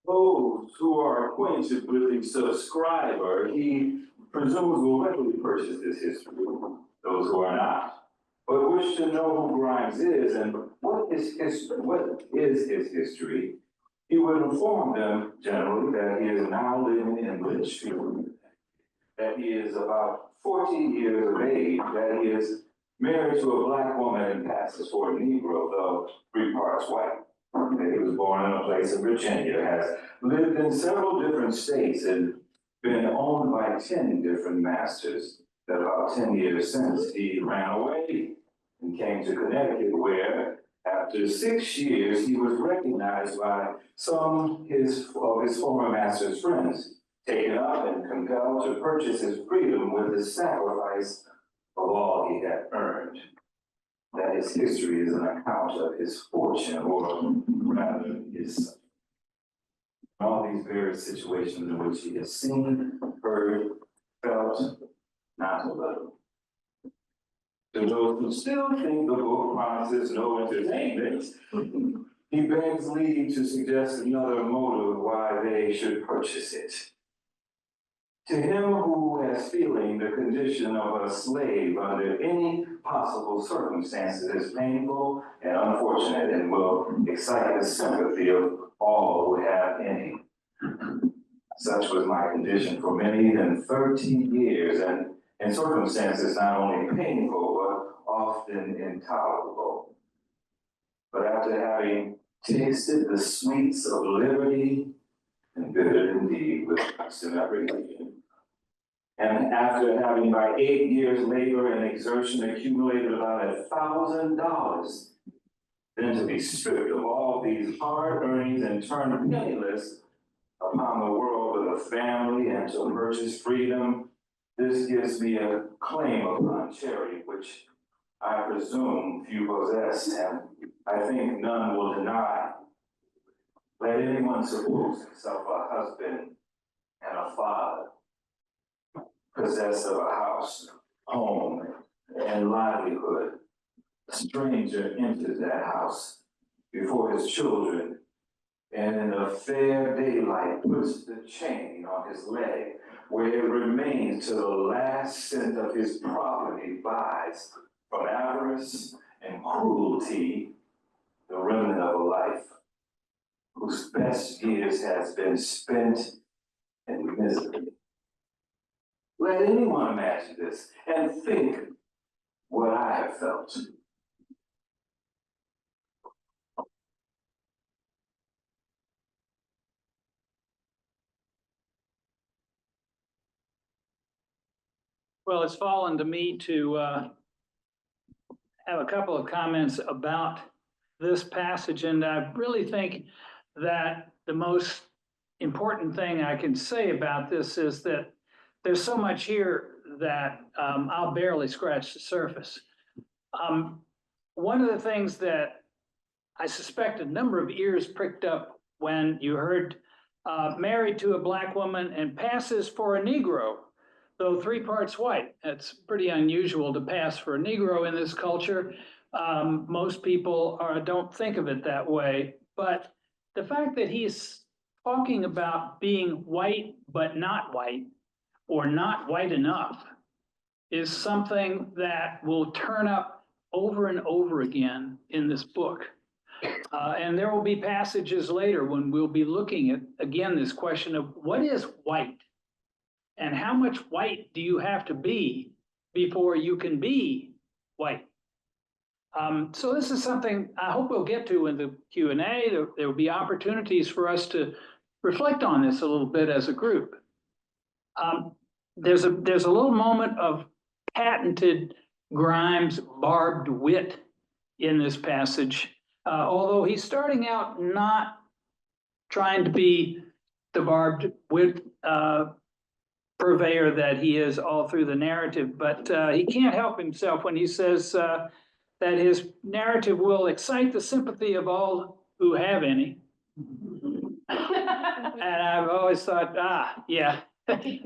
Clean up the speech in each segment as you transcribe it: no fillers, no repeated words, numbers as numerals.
Those who are acquainted with the subscriber, he presumes will readily purchase this history. Those who are not, but wish to know who Grimes is and what is his history, he would inform them generally that he is now living in Litchfield, that he is about 14 years of age, that he is married to a black woman and passes for a Negro, though 3 parts white. That he was born in a place in Virginia, has lived in several different states and been owned by 10 different masters. That about 10 years since he ran away and came to Connecticut, where after 6 years he was recognized by some of his former master's friends, taken up and compelled to purchase his freedom with the sacrifice of all he had earned. That his history is an account of his fortune, or rather his all these various situations in which he has seen, heard, felt, not a little. To those who still think the book promises no entertainment, he begs leave to suggest another motive why they should purchase it. To him who has feeling the condition of a slave under any possible circumstances is painful and unfortunate and will excite the sympathy of all who have any. Such was my condition for many than 13 years, and in circumstances not only painful, but often intolerable. But after having tasted the sweets of liberty, and bitter indeed with constant apprehension, and after having by 8 years labor and exertion accumulated about $1,000, then to be stripped of all these hard earnings and turned penniless upon the world with a family and to purchase freedom, this gives me a claim upon charity, which I presume few possess, and I think none will deny. Let anyone suppose himself a husband and a father, possessed of a house, home, and livelihood. A stranger enters that house before his children, and in the fair daylight puts the chain on his leg, where it remains till the last cent of his property buys from avarice and cruelty the remnant of a life whose best years has been spent in misery. Let anyone imagine this and think what I have felt. Well, it's fallen to me to have a couple of comments about this passage, and I really think that the most important thing I can say about this is that there's so much here that I'll barely scratch the surface. One of the things that I suspect a number of ears pricked up when you heard married to a black woman and passes for a Negro, though 3 parts white. It's pretty unusual to pass for a Negro in this culture. Most people don't think of it that way, but the fact that he's talking about being white but not white, or not white enough, is something that will turn up over and over again in this book. And there will be passages later when we'll be looking at, again, this question of what is white? And how much white do you have to be before you can be white? So this is something I hope we'll get to in the Q&A. There will be opportunities for us to reflect on this a little bit as a group. There's a little moment of patented Grimes barbed wit in this passage, although he's starting out not trying to be the barbed wit purveyor that he is all through the narrative, but he can't help himself when he says that his narrative will excite the sympathy of all who have any. And I've always thought, yeah,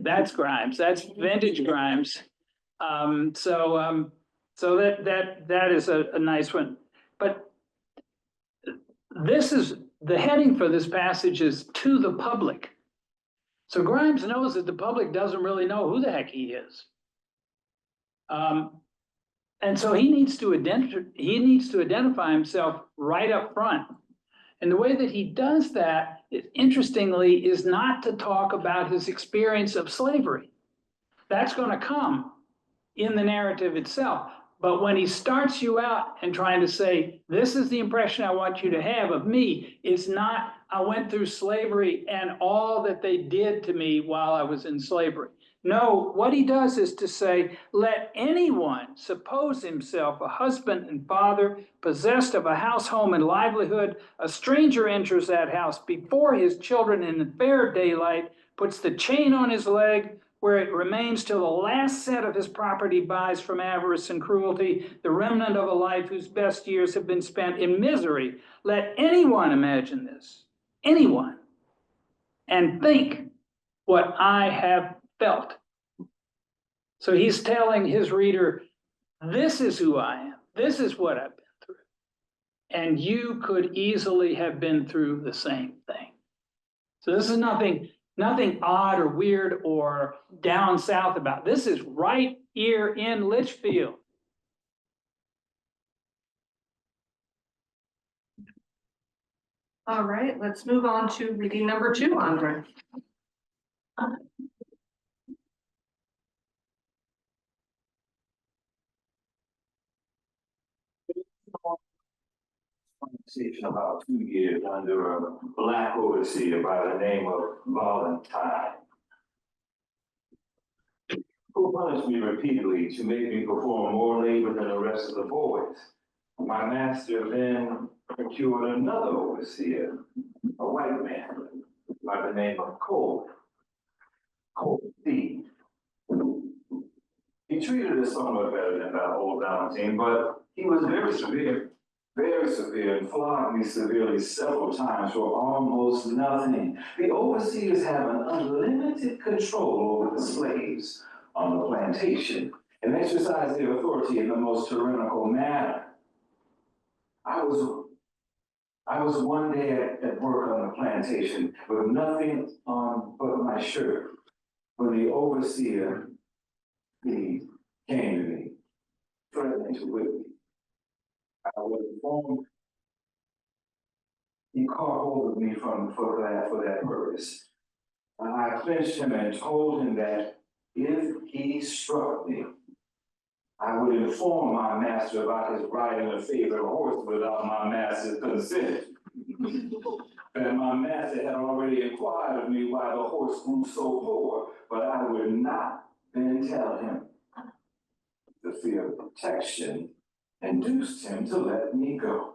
that's Grimes. That's vintage Grimes. So that is a nice one. But this is the heading for this passage is "to the public." So Grimes knows that the public doesn't really know who the heck he is. And so he needs to identify himself right up front. And the way that he does that, interestingly, is not to talk about his experience of slavery. That's going to come in the narrative itself. But when he starts you out and trying to say, this is the impression I want you to have of me, it's not, I went through slavery and all that they did to me while I was in slavery. No, what he does is to say, let anyone suppose himself a husband and father, possessed of a house, home, and livelihood. A stranger enters that house before his children in the fair daylight, puts the chain on his leg, where it remains till the last cent of his property buys from avarice and cruelty the remnant of a life whose best years have been spent in misery. Let anyone imagine this, anyone, and think what I have felt. So he's telling his reader, this is who I am. This is what I've been through. And you could easily have been through the same thing. So this is nothing odd or weird or down south about. This is right here in Litchfield. All right, let's move on to reading number 2, Andre. Conversation about 2 years under a black overseer by the name of Valentine, who punished me repeatedly to make me perform more labor than the rest of the boys. My master then procured another overseer, a white man by the name of Keitt. He treated us somewhat better than that old Valentine, but he was very severe, and flogged me severely several times for almost nothing. The overseers have an unlimited control over the slaves on the plantation and exercise their authority in the most tyrannical manner. I was one day at work on the plantation with nothing on but my shirt when the overseer came to me, threatening to whip me. I was informed he caught hold of me for that purpose. I clenched him and told him that if he struck me, I would inform my master about his riding a favorite horse without my master's consent. And my master had already inquired of me why the horse grew so poor, but I would not then tell him. The fear of protection induced him to let me go,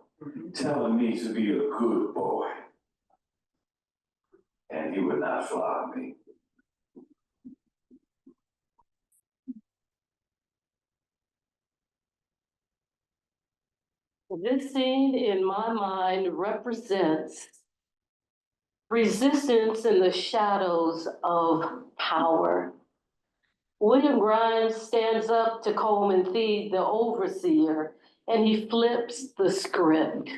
telling me to be a good boy. And he would not flog me. This scene in my mind represents resistance in the shadows of power. William Grimes stands up to Coleman Thede, the overseer, and he flips the script.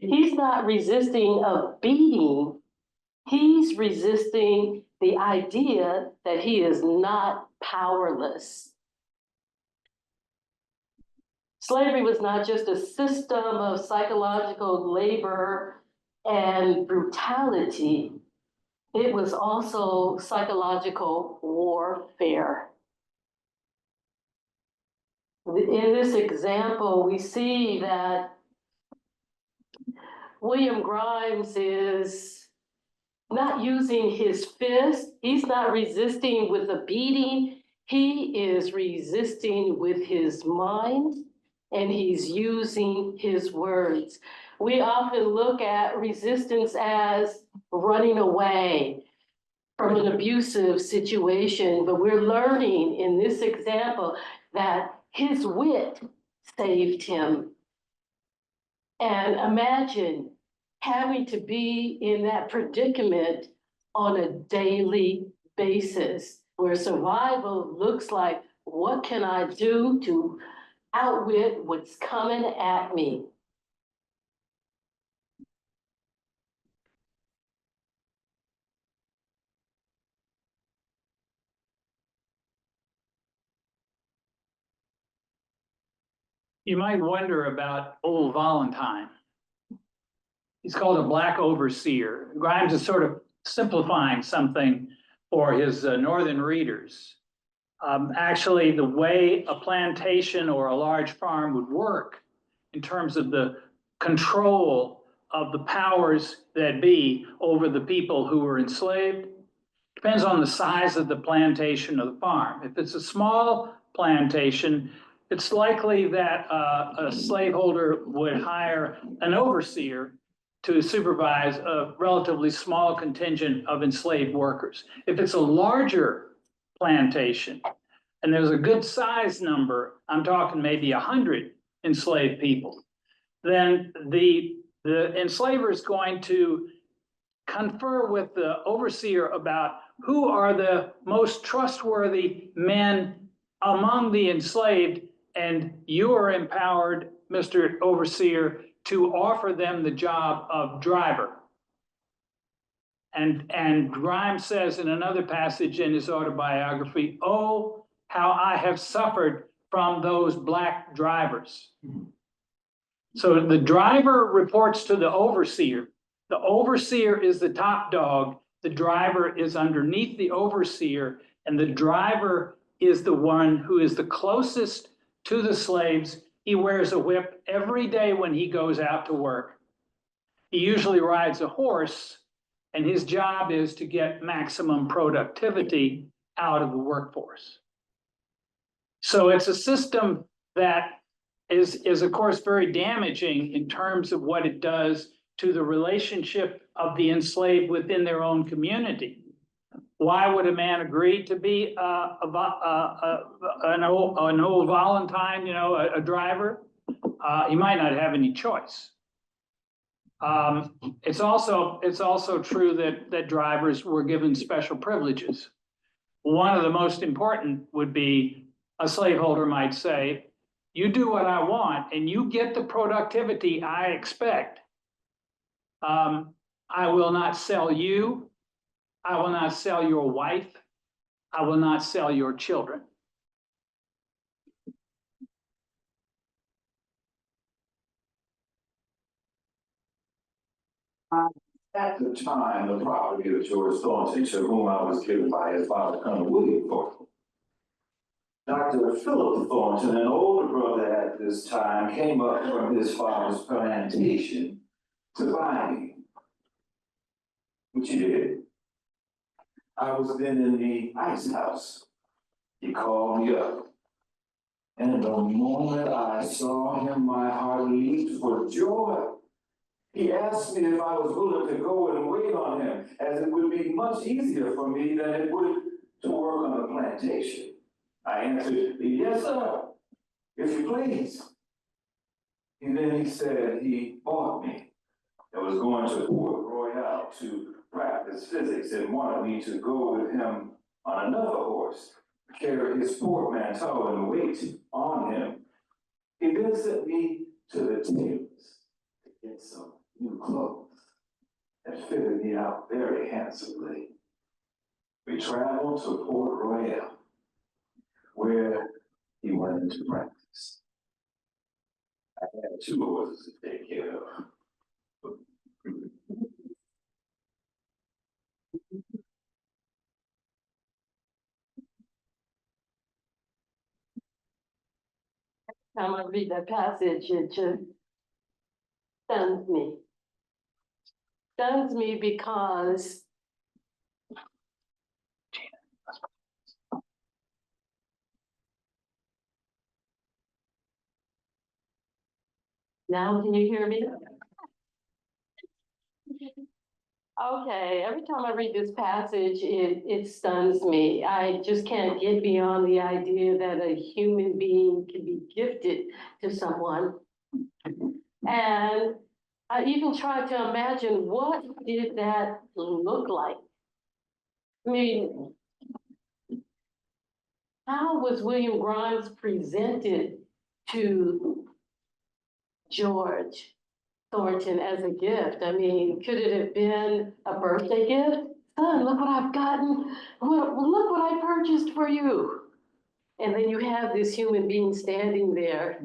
He's not resisting a beating. He's resisting the idea that he is not powerless. Slavery was not just a system of psychological labor and brutality. It was also psychological warfare. In this example, we see that William Grimes is not using his fist. He's not resisting with a beating. He is resisting with his mind, and he's using his words. We often look at resistance as running away from an abusive situation, but we're learning in this example that his wit saved him. And imagine having to be in that predicament on a daily basis, where survival looks like, what can I do to outwit what's coming at me? You might wonder about old Valentine. He's called a black overseer. Grimes is sort of simplifying something for his northern readers. Actually, the way a plantation or a large farm would work in terms of the control of the powers that be over the people who were enslaved depends on the size of the plantation or the farm. If it's a small plantation, it's likely that a slaveholder would hire an overseer to supervise a relatively small contingent of enslaved workers. If it's a larger plantation, and there's a good size number, I'm talking maybe 100 enslaved people, then the enslaver is going to confer with the overseer about who are the most trustworthy men among the enslaved, and you are empowered, Mr. Overseer, to offer them the job of driver. And Grimes says in another passage in his autobiography, "Oh, how I have suffered from those black drivers." So the driver reports to the overseer. The overseer is the top dog. The driver is underneath the overseer, and the driver is the one who is the closest to the slaves. He wears a whip every day when he goes out to work. He usually rides a horse, and his job is to get maximum productivity out of the workforce. So it's a system that is of course very damaging in terms of what it does to the relationship of the enslaved within their own community. Why would a man agree to be an old Valentine, a driver? He might not have any choice. It's also true that drivers were given special privileges. One of the most important would be a slaveholder might say, "You do what I want and you get the productivity I expect. I will not sell you. I will not sell your wife. I will not sell your children." At the time, the property of George Thornton, to whom I was given by his father, Colonel William Thornton. Dr. Philip Thornton, an older brother at this time, came up from his father's plantation to buy me, which he did. I was then in the ice house. He called me up. And the moment I saw him, my heart leaped for joy. He asked me if I was willing to go and wait on him, as it would be much easier for me than it would to work on the plantation. I answered, "Yes, sir, if you please." And then he said he bought me and was going to Port Royal to practice physics and wanted me to go with him on another horse, carry his portmanteau and wait on him. He then sent me to the tailor's to get some new clothes that fitted me out very handsomely. We traveled to Port Royal, where he went into practice. I had 2 horses to take care of. Time I read that passage, it just stuns me. Stuns me because now can you hear me? Okay, every time I read this passage, it stuns me. I just can't get beyond the idea that a human being can be gifted to someone. And I even tried to imagine what did that look like? I mean, how was William Grimes presented to George Thornton as a gift? I mean, could it have been a birthday gift? Son, look what I've gotten. Look what I purchased for you. And then you have this human being standing there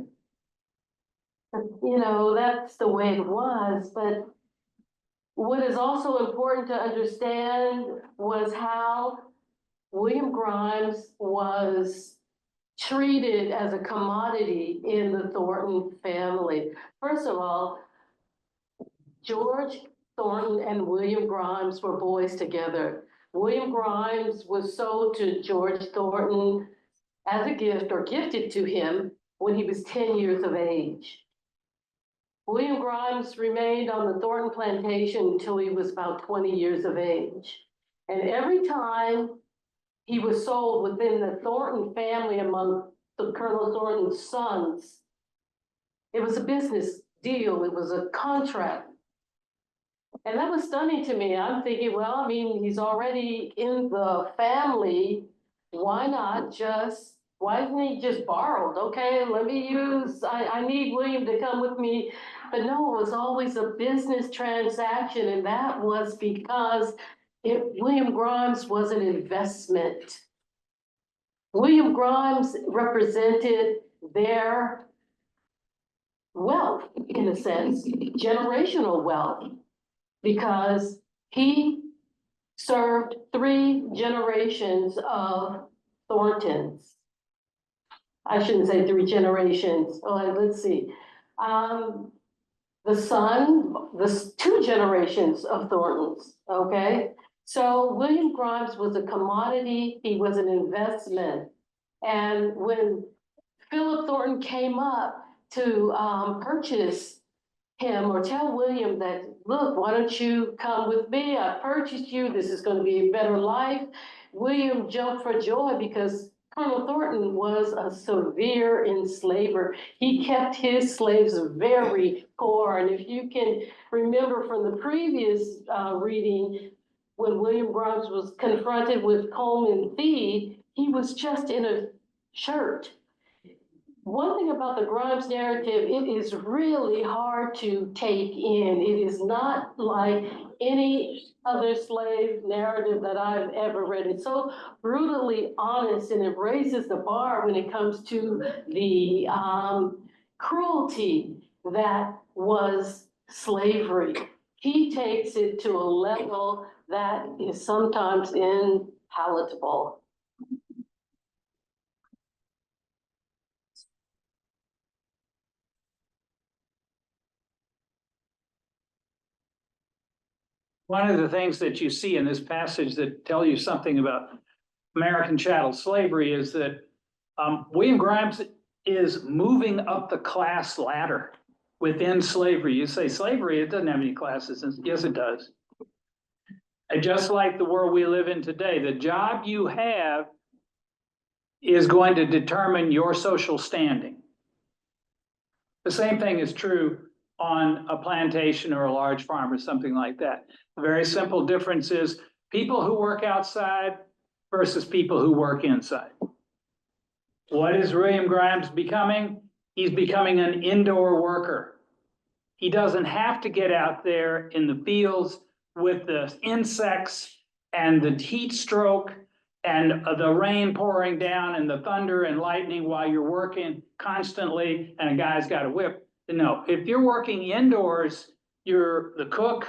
You know, that's the way it was, but what is also important to understand was how William Grimes was treated as a commodity in the Thornton family. First of all, George Thornton and William Grimes were boys together. William Grimes was sold to George Thornton as a gift or gifted to him when he was 10 years of age. William Grimes remained on the Thornton plantation until he was about 20 years of age. And every time he was sold within the Thornton family among the Colonel Thornton's sons, it was a business deal, it was a contract. And that was stunning to me. I'm thinking, well, I mean, he's already in the family. Why isn't he just borrowed? Okay, let me use, I need William to come with me. But no, it was always a business transaction, and that was because William Grimes was an investment. William Grimes represented their wealth, in a sense, generational wealth, because he served 3 generations of Thorntons. I shouldn't say 3 generations. Oh, let's see. The son, the 2 generations of Thorntons, okay? So William Grimes was a commodity, he was an investment. And when Philip Thornton came up to purchase him or tell William that, look, why don't you come with me? I purchased you, this is going to be a better life. William jumped for joy because Colonel Thornton was a severe enslaver. He kept his slaves very poor. And if you can remember from the previous reading, when William Grimes was confronted with Coleman Fee, he was just in a shirt. One thing about the Grimes narrative, it is really hard to take in. It is not like any other slave narrative that I've ever read. It's so brutally honest, and it raises the bar when it comes to the cruelty that was slavery. He takes it to a level that is sometimes unpalatable. One of the things that you see in this passage that tell you something about American chattel slavery is that William Grimes is moving up the class ladder within slavery. You say slavery, it doesn't have any classes. Yes, it does. And just like the world we live in today, the job you have is going to determine your social standing. The same thing is true on a plantation or a large farm or something like that. The very simple difference is people who work outside versus people who work inside. What is William Grimes becoming? He's becoming an indoor worker. He doesn't have to get out there in the fields with the insects and the heat stroke and the rain pouring down and the thunder and lightning while you're working constantly and a guy's got a whip. No, if you're working indoors, you're the cook,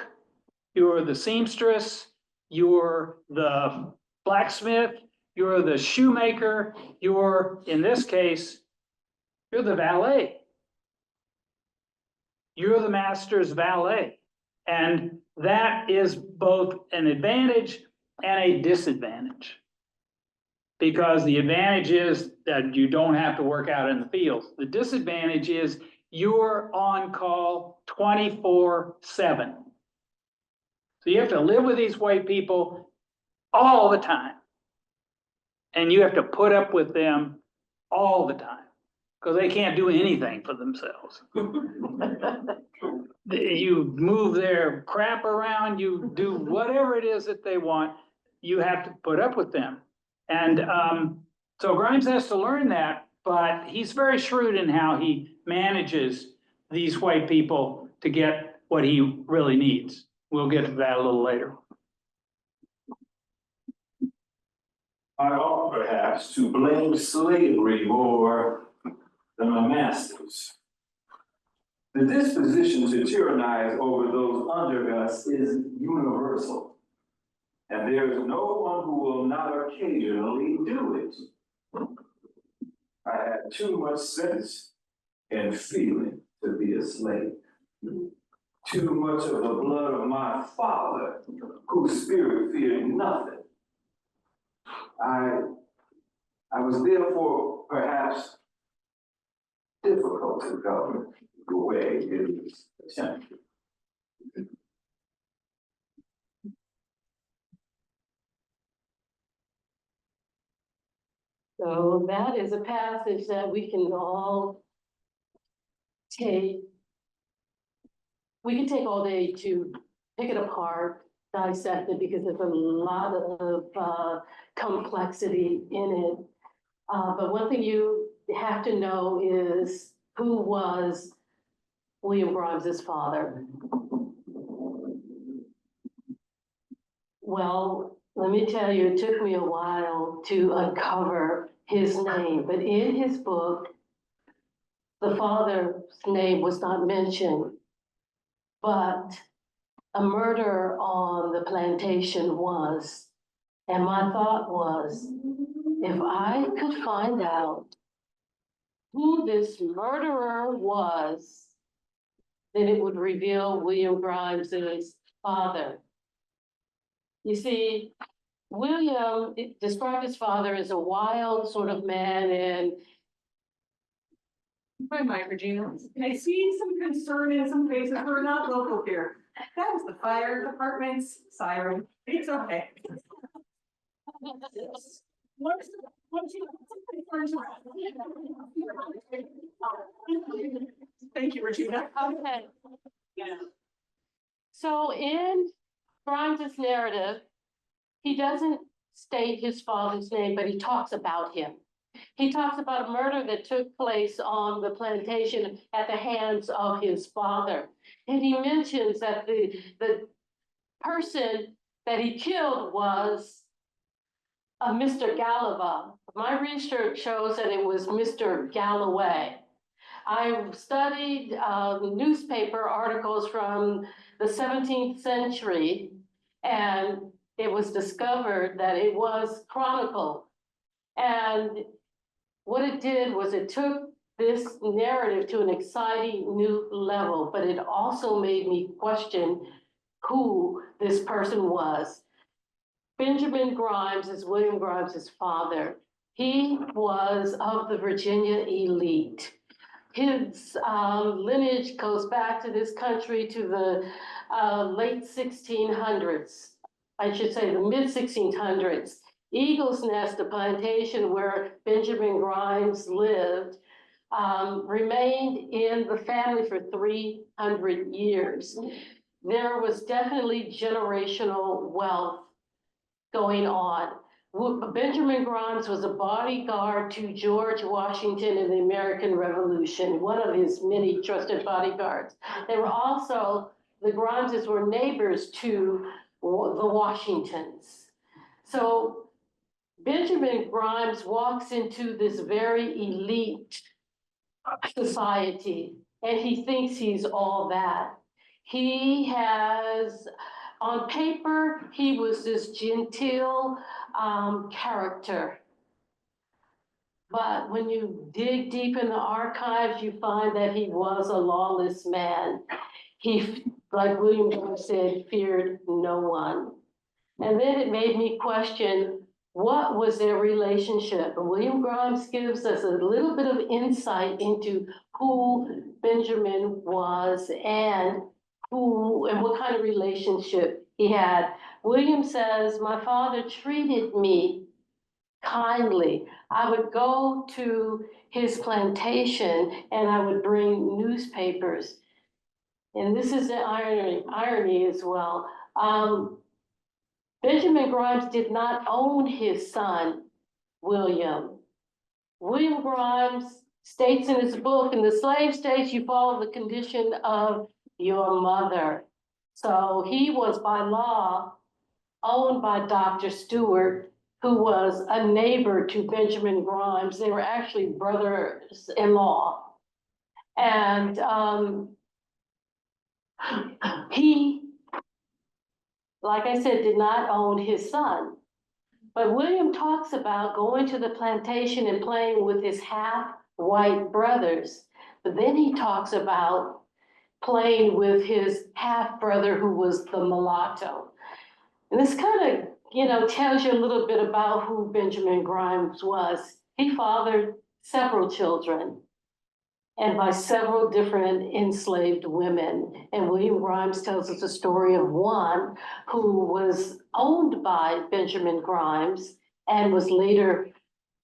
you're the seamstress, you're the blacksmith, you're the shoemaker, you're, in this case, you're the valet. You're the master's valet. And that is both an advantage and a disadvantage. Because the advantage is that you don't have to work out in the fields. The disadvantage is you're on call 24/7. So you have to live with these white people all the time. And you have to put up with them all the time because they can't do anything for themselves. You move their crap around, you do whatever it is that they want, you have to put up with them. And so Grimes has to learn that, but he's very shrewd in how he manages these white people to get what he really needs. We'll get to that a little later. I ought perhaps to blame slavery more than my masters. The disposition to tyrannize over those under us is universal. And there is no one who will not occasionally do it. I had too much sense and feeling to be a slave. Too much of the blood of my father, whose spirit feared nothing. I was therefore perhaps difficult to govern the way it is attempted. So that is a passage that we can all take. We can take all day to pick it apart, dissect it, because there's a lot of complexity in it. But one thing you have to know is who was William Grimes's father. Well, let me tell you, it took me a while to uncover his name, but in his book, the father's name was not mentioned, but a murder on the plantation was. And my thought was, if I could find out who this murderer was, then it would reveal William Grimes's father. You see, William described his father as a wild sort of man, and Hi, Mike, Regina. I see some concern in some faces who are not local here. That was the fire department's siren. It's okay. Thank you, Regina. okay. So in Grimes's narrative, he doesn't state his father's name, but he talks about him. He talks about a murder that took place on the plantation at the hands of his father. And he mentions that the person that he killed was Mr. Galloway. My research shows that it was Mr. Galloway. I studied newspaper articles from the 17th century, and it was discovered that it was chronicled. And what it did was it took this narrative to an exciting new level, but it also made me question who this person was. Benjamin Grimes is William Grimes's father. He was of the Virginia elite. His lineage goes back to this country to the late 1600s. I should say the mid 1600s. Eagle's Nest, a plantation where Benjamin Grimes lived, remained in the family for 300 years. There was definitely generational wealth going on. Benjamin Grimes was a bodyguard to George Washington in the American Revolution, one of his many trusted bodyguards. They were also, the Grimeses were neighbors to the Washingtons. So Benjamin Grimes walks into this very elite society, and he thinks he's all that. He has, on paper, he was this genteel character. But when you dig deep in the archives, you find that he was a lawless man. He, like William Grimes said, feared no one. And then it made me question, what was their relationship? And William Grimes gives us a little bit of insight into who Benjamin was and what kind of relationship he had. William says, my father treated me kindly. I would go to his plantation and I would bring newspapers. And this is the irony as well. Benjamin Grimes did not own his son, William. William Grimes states in his book, in the slave states, you follow the condition of your mother. So he was by law owned by Dr. Stewart, who was a neighbor to Benjamin Grimes. They were actually brothers-in-law. And He, like I said, did not own his son. But William talks about going to the plantation and playing with his half-white brothers. But then he talks about playing with his half-brother who was the mulatto. And this kind of, tells you a little bit about who Benjamin Grimes was. He fathered several children, and by several different enslaved women. And William Grimes tells us a story of one who was owned by Benjamin Grimes and was later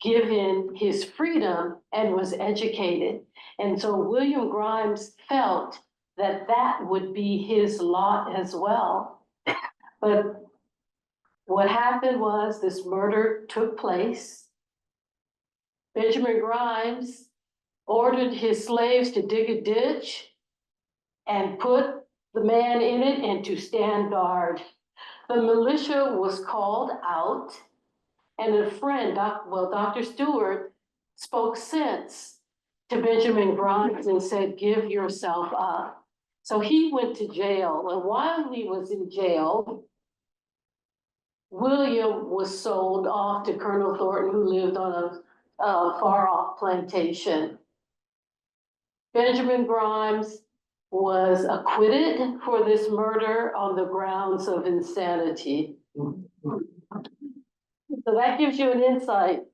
given his freedom and was educated. And so William Grimes felt that that would be his lot as well. But what happened was this murder took place. Benjamin Grimes ordered his slaves to dig a ditch and put the man in it and to stand guard. The militia was called out, and a friend, Dr. Stewart, spoke sense to Benjamin Grimes and said, "Give yourself up." So he went to jail, and while he was in jail, William was sold off to Colonel Thornton, who lived on a far-off plantation. Benjamin Grimes was acquitted for this murder on the grounds of insanity. So that gives you an insight,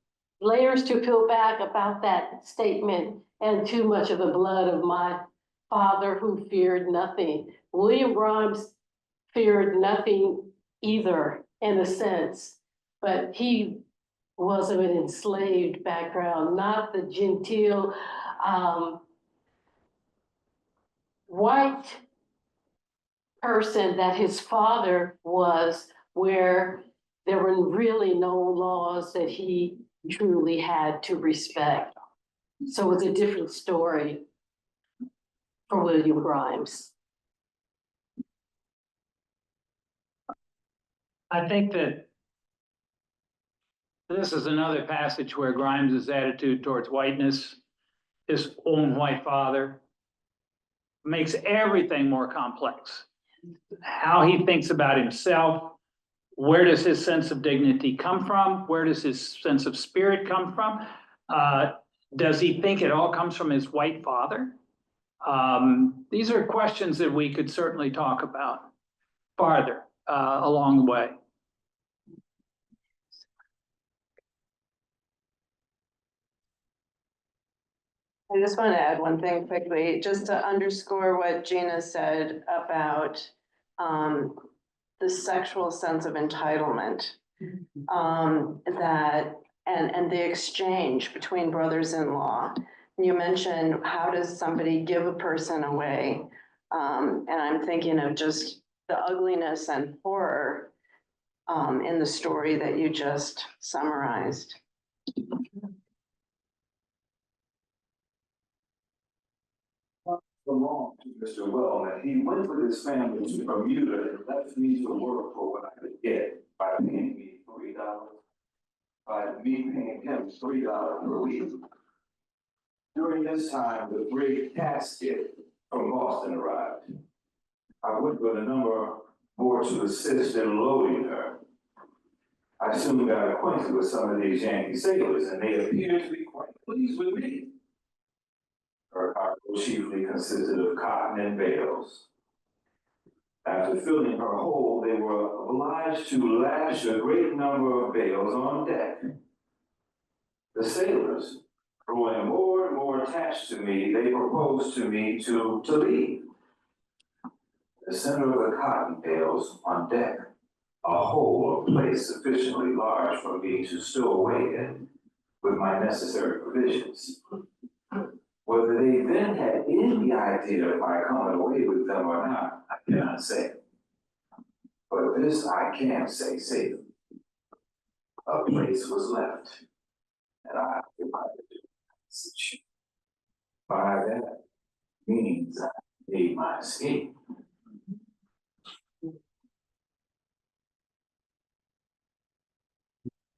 layers to peel back about that statement, and too much of the blood of my father who feared nothing. William Grimes feared nothing either, in a sense, but he was of an enslaved background, not the genteel, white person that his father was, where there were really no laws that he truly had to respect. So it was a different story for William Grimes. I think that this is another passage where Grimes's attitude towards whiteness, his own white father, makes everything more complex. How he thinks about himself, where does his sense of dignity come from? Where does his sense of spirit come from? Does he think it all comes from his white father? These are questions that we could certainly talk about farther along the way. I just want to add one thing quickly, just to underscore what Gina said about the sexual sense of entitlement. That and the exchange between brothers-in-law. You mentioned, how does somebody give a person away? And I'm thinking of just the ugliness and horror in the story that you just summarized. Belonged to Mr. Wellman. He went with his family to Bermuda and left me to work for what I could get by paying me $3, by me paying him $3 per week. During this time, the great casket from Boston arrived. I went with a number more to assist in loading her. I soon got acquainted with some of these Yankee sailors, and they appeared to be quite pleased with me. Her cargo chiefly consisted of cotton and bales. After filling her hold, they were obliged to lash a great number of bales on deck. The sailors, growing more and more attached to me, they proposed to me to leave. The center of the cotton bales on deck, a hole, a place sufficiently large for me to stow away in with my necessary provisions. Whether they then had any idea of my coming away with them or not, I cannot say. But this I can say safely. A place was left, and I occupied it. By that means I made my escape.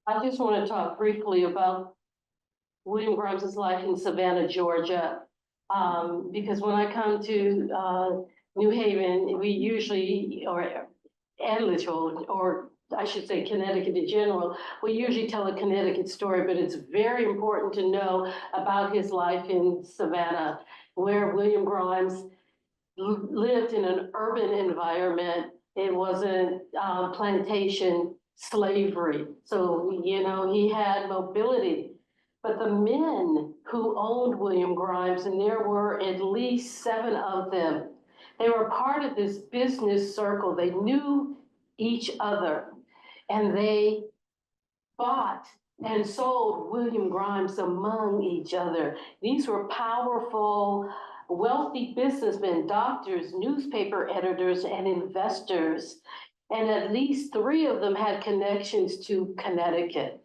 I just want to talk briefly about William Grimes's life in Savannah, Georgia. Because when I come to New Haven, we usually, and Litchfield, or I should say Connecticut in general, we usually tell a Connecticut story, but it's very important to know about his life in Savannah, where William Grimes lived in an urban environment. It wasn't plantation slavery. So, you know, he had mobility. But the men who owned William Grimes, and there were at least 7 of them, they were part of this business circle. They knew each other, and they bought and sold William Grimes among each other. These were powerful, wealthy businessmen, doctors, newspaper editors, and investors. And at least 3 of them had connections to Connecticut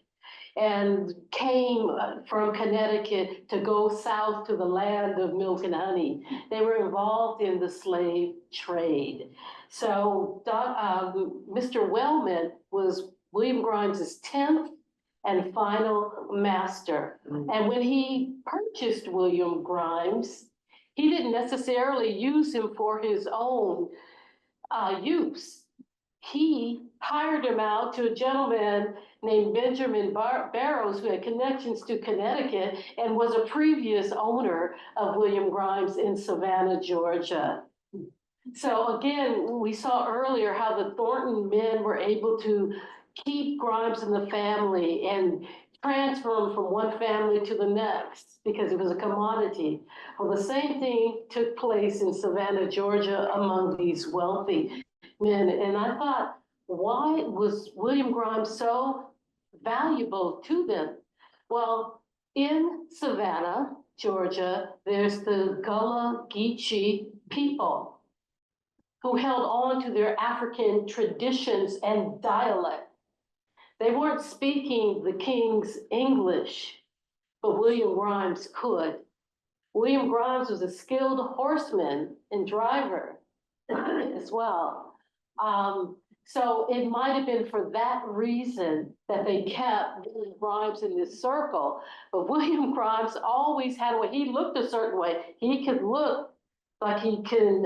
and came from Connecticut to go south to the land of milk and honey. They were involved in the slave trade. So Mr. Wellman was William Grimes's 10th and final master. And when he purchased William Grimes, he didn't necessarily use him for his own use. He hired him out to a gentleman named Benjamin Barrows, who had connections to Connecticut and was a previous owner of William Grimes in Savannah, Georgia. So again, we saw earlier how the Thornton men were able to keep Grimes in the family and transfer him from one family to the next because it was a commodity. Well, the same thing took place in Savannah, Georgia among these wealthy men. And I thought, why was William Grimes so valuable to them? Well, in Savannah, Georgia, there's the Gullah Geechee people who held on to their African traditions and dialect. They weren't speaking the king's English, but William Grimes could. William Grimes was a skilled horseman and driver as well. So it might have been for that reason that they kept William Grimes in this circle. But William Grimes always had a way. He looked a certain way. He could look like he can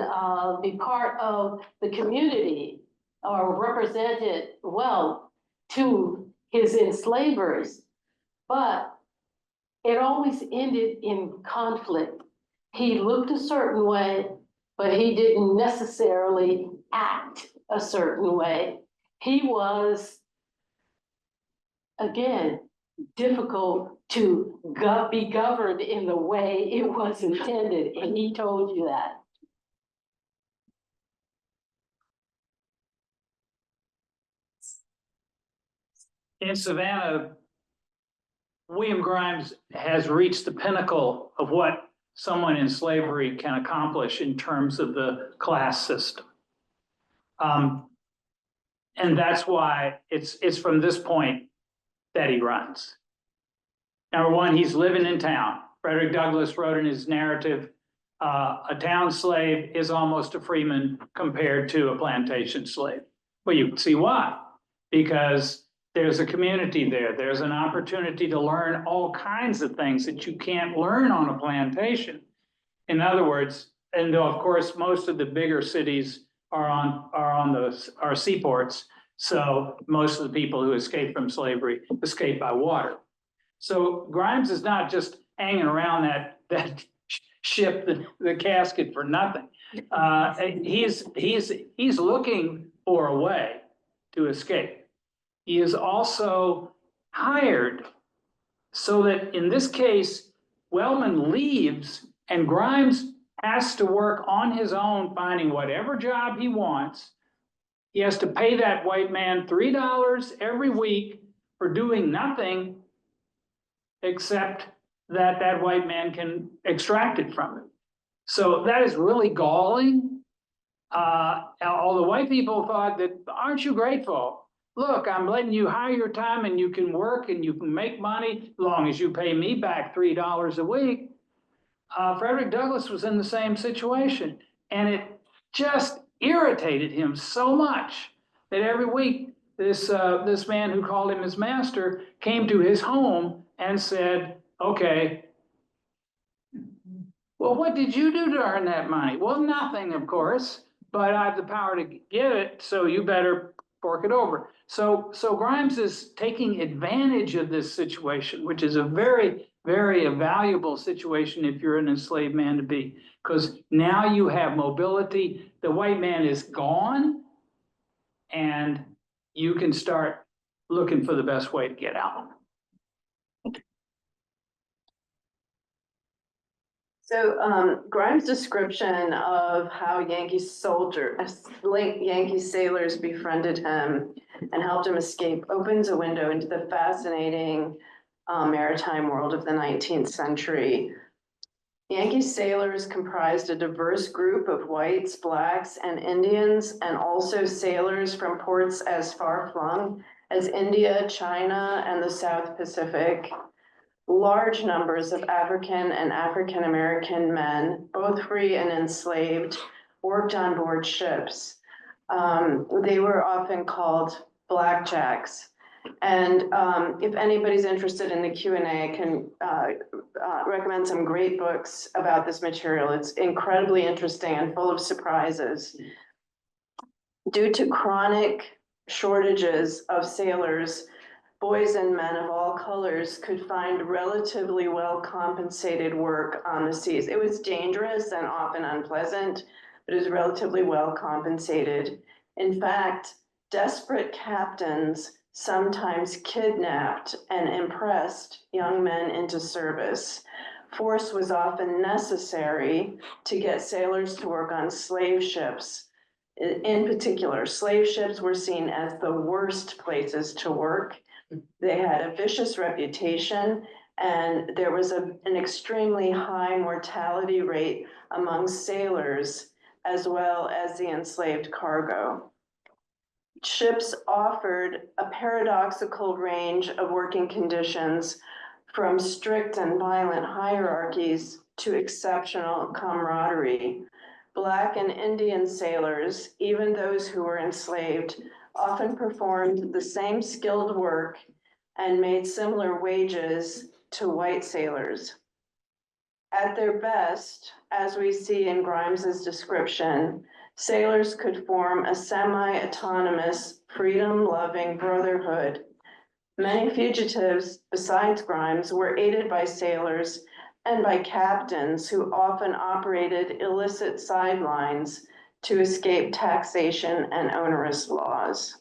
be part of the community or represent it well to his enslavers. But it always ended in conflict. He looked a certain way, but he didn't necessarily act a certain way. He was, again, difficult to be governed in the way it was intended, and he told you that. In Savannah, William Grimes has reached the pinnacle of what someone in slavery can accomplish in terms of the class system. And that's why it's from this point that he runs. Number one, he's living in town. Frederick Douglass wrote in his narrative, a town slave is almost a freeman compared to a plantation slave. Well, you can see why. Because there's a community there. There's an opportunity to learn all kinds of things that you can't learn on a plantation. In other words, and of course, most of the bigger cities are seaports. So most of the people who escape from slavery escape by water. So Grimes is not just hanging around that ship, the casket for nothing. He's looking for a way to escape. He is also hired so that in this case, Wellman leaves and Grimes has to work on his own, finding whatever job he wants. He has to pay that white man $3 every week for doing nothing except that white man can extract it from him. So that is really galling. All the white people thought that, aren't you grateful? Look, I'm letting you hire your time and you can work and you can make money as long as you pay me back $3 a week. Frederick Douglass was in the same situation, and it just irritated him so much that every week this man who called him his master came to his home and said, okay, Well, what did you do to earn that money? Well, nothing, of course, but I have the power to give it, so you better fork it over. So Grimes is taking advantage of this situation, which is a very, very valuable situation if you're an enslaved man to be. Because now you have mobility, the white man is gone, and you can start looking for the best way to get out. So Grimes' description of how Yankee sailors befriended him and helped him escape opens a window into the fascinating maritime world of the 19th century. Yankee sailors comprised a diverse group of whites, blacks, and Indians, and also sailors from ports as far-flung as India, China, and the South Pacific. Large numbers of African and African-American men, both free and enslaved, worked on board ships. They were often called blackjacks. And if anybody's interested in the Q&A, I can recommend some great books about this material. It's incredibly interesting and full of surprises. Due to chronic shortages of sailors, boys and men of all colors could find relatively well-compensated work on the seas. It was dangerous and often unpleasant, but it was relatively well-compensated. In fact, desperate captains sometimes kidnapped and impressed young men into service. Force was often necessary to get sailors to work on slave ships. In particular, slave ships were seen as the worst places to work. They had a vicious reputation, and there was an extremely high mortality rate among sailors, as well as the enslaved cargo. Ships offered a paradoxical range of working conditions, from strict and violent hierarchies to exceptional camaraderie. Black and Indian sailors, even those who were enslaved, often performed the same skilled work and made similar wages to white sailors. At their best, as we see in Grimes's description, sailors could form a semi-autonomous, freedom-loving brotherhood. Many fugitives, besides Grimes, were aided by sailors and by captains who often operated illicit sidelines to escape taxation and onerous laws.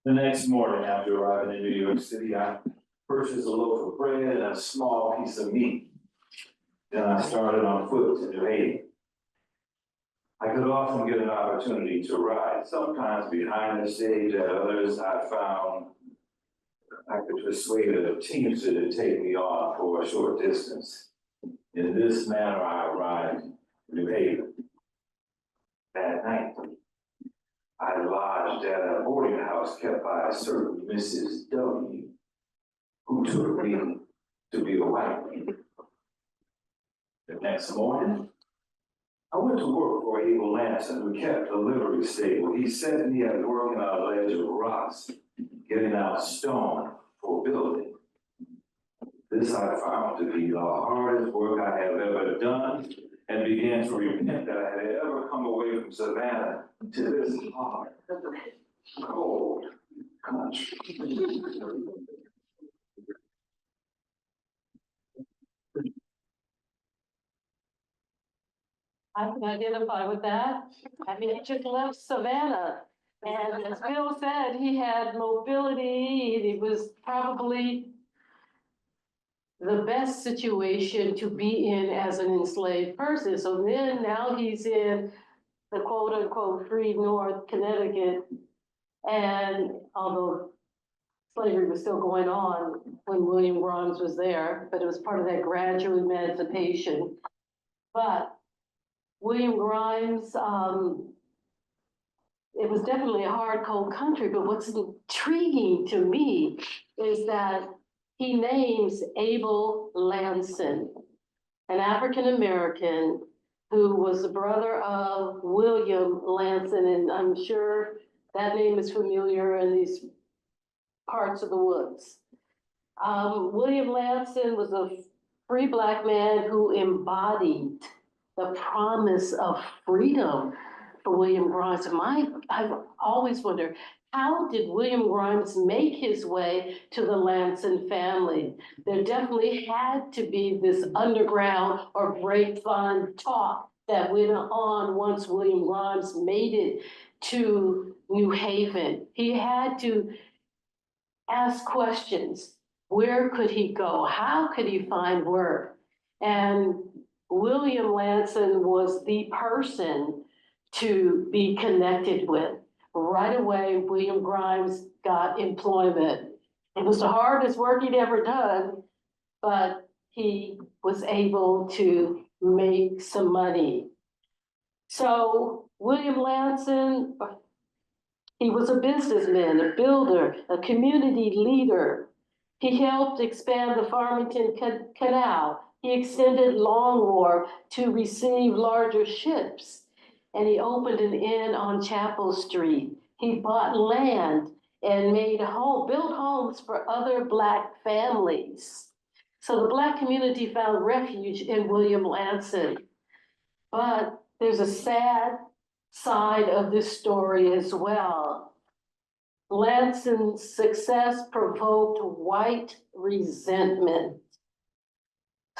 The next morning after arriving in New York City, I purchased a loaf of bread and a small piece of meat. Then I started on foot to New Haven. I could often get an opportunity to ride, sometimes behind the stage. At others, I found I could persuade a teamster to take me on for a short distance. In this manner, I arrived in New Haven. That night, I lodged at a boarding house kept by a certain Mrs. W., who took me to be a white lady. The next morning, I went to work for Abel Lanson, who kept a livery stable. He set me at work on a ledge of rocks, getting out stone for building. This I found to be the hardest work I have ever done, and began to repent that I had ever come away from Savannah to this hard, cold country. I can identify with that. I mean, he just left Savannah. And as Bill said, he had mobility. It was probably the best situation to be in as an enslaved person. So then now he's in the quote unquote free North Connecticut. And although slavery was still going on when William Grimes was there, but it was part of that gradual emancipation. But William Grimes, it was definitely a hard, cold country, but what's intriguing to me is that he names Abel Lanson, an African-American who was the brother of William Lanson, and I'm sure that name is familiar in these parts of the woods. William Lamson was a free Black man who embodied the promise of freedom for William Grimes. I've always wondered, how did William Grimes make his way to the Lamson family? There definitely had to be this underground or grapevine talk that went on once William Grimes made it to New Haven. He had to ask questions. Where could he go? How could he find work? And William Lamson was the person to be connected with. Right away, William Grimes got employment. It was the hardest work he'd ever done, but he was able to make some money. So William Lamson, he was a businessman, a builder, a community leader. He helped expand the Farmington Canal. He extended Long Wharf to receive larger ships. And he opened an inn on Chapel Street. He bought land and built homes for other Black families. So the Black community found refuge in William Lamson. But there's a sad side of this story as well. Lanson's success provoked white resentment.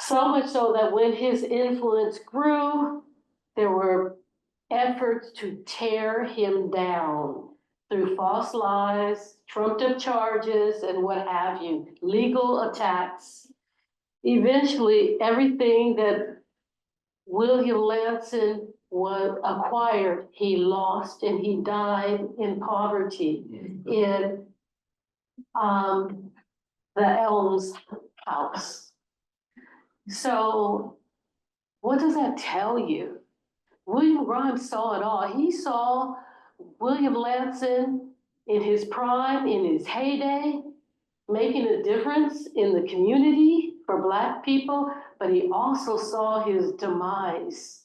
So much so that when his influence grew, there were efforts to tear him down through false lies, trumped up charges, and what have you, legal attacks. Eventually, everything that William Lamson acquired, he lost, and he died in poverty in the Elms house. So what does that tell you? William Grimes saw it all. He saw William Lamson in his prime, in his heyday, making a difference in the community for Black people, but he also saw his demise.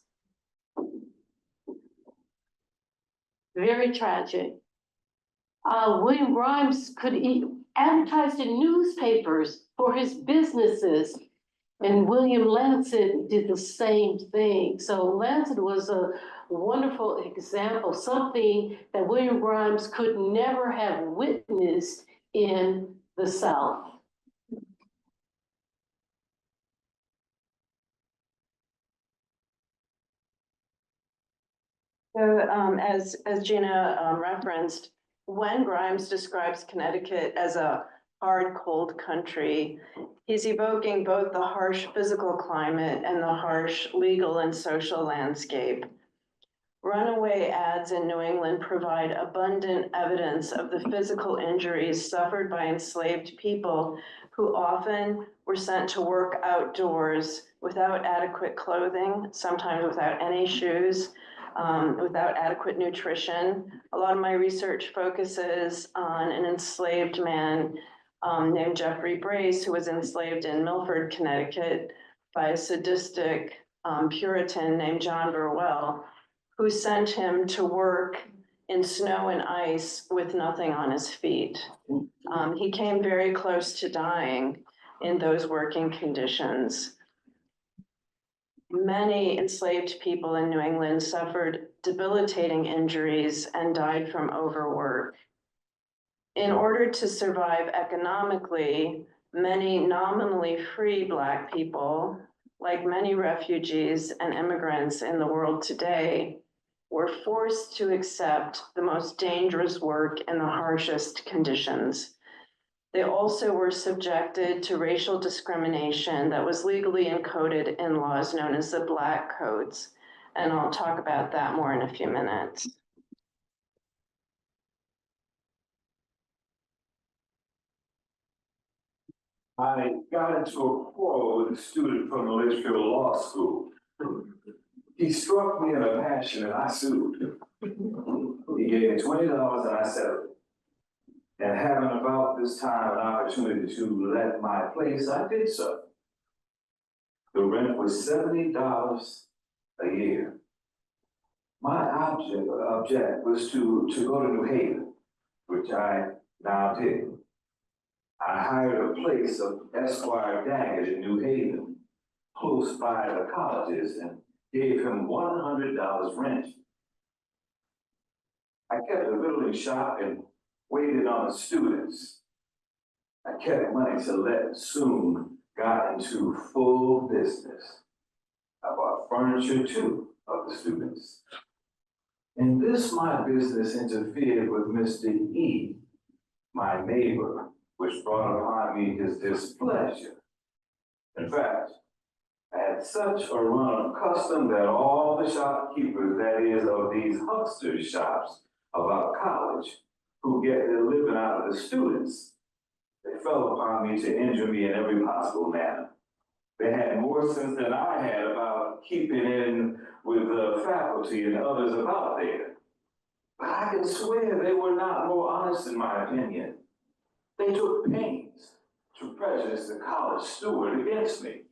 Very tragic. William Grimes could advertise in newspapers for his businesses, and William Lamson did the same thing. So Lamson was a wonderful example, something that William Grimes could never have witnessed in the South. So as Gina referenced, when Grimes describes Connecticut as a hard, cold country, he's evoking both the harsh physical climate and the harsh legal and social landscape. Runaway ads in New England provide abundant evidence of the physical injuries suffered by enslaved people who often were sent to work outdoors without adequate clothing, sometimes without any shoes, without adequate nutrition. A lot of my research focuses on an enslaved man named Jeffrey Brace, who was enslaved in Milford, Connecticut, by a sadistic Puritan named John Burwell, who sent him to work in snow and ice with nothing on his feet. He came very close to dying in those working conditions. Many enslaved people in New England suffered debilitating injuries and died from overwork. In order to survive economically, many nominally free Black people, like many refugees and immigrants in the world today, were forced to accept the most dangerous work in the harshest conditions. They also were subjected to racial discrimination that was legally encoded in laws known as the Black Codes. And I'll talk about that more in a few minutes. I got into a quarrel with a student from the Litchfield Law School. He struck me in a passion and I sued him. He gave me $20 and I settled. And having about this time an opportunity to let my place, I did so. The rent was $70 a year. My object was to go to New Haven, which I now did. I hired a place of Esquire Daggett in New Haven, close by the colleges, and gave him $100 rent. I kept the building shop and waited on the students. I kept money to let, soon got into full business. I bought furniture too of the students. In this, my business interfered with Mr. E, my neighbor, which brought upon me his displeasure. In fact, I had such a run of custom that all the shopkeepers, that is, of these huckster shops about college, who get their living out of the students, they fell upon me to injure me in every possible manner. They had more sense than I had about keeping in with the faculty and others about there. But I can swear they were not more honest in my opinion. They took pains to prejudice the college steward against me.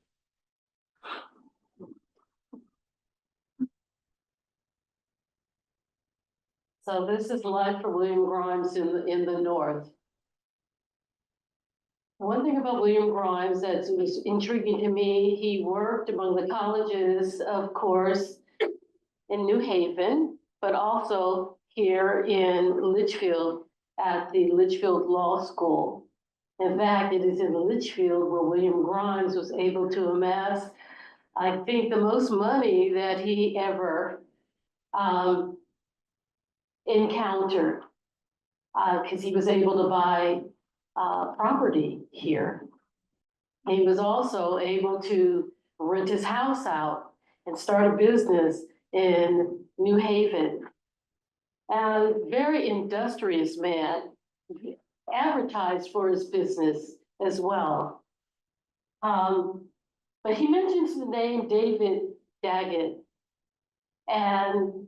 So this is life for William Grimes in the North. One thing about William Grimes that was intriguing to me, he worked among the colleges, of course, in New Haven, but also here in Litchfield at the Litchfield Law School. In fact, it is in Litchfield where William Grimes was able to amass, I think, the most money that he ever encountered, because he was able to buy property here. He was also able to rent his house out and start a business in New Haven. And very industrious man, advertised for his business as well. But he mentions the name David Daggett, and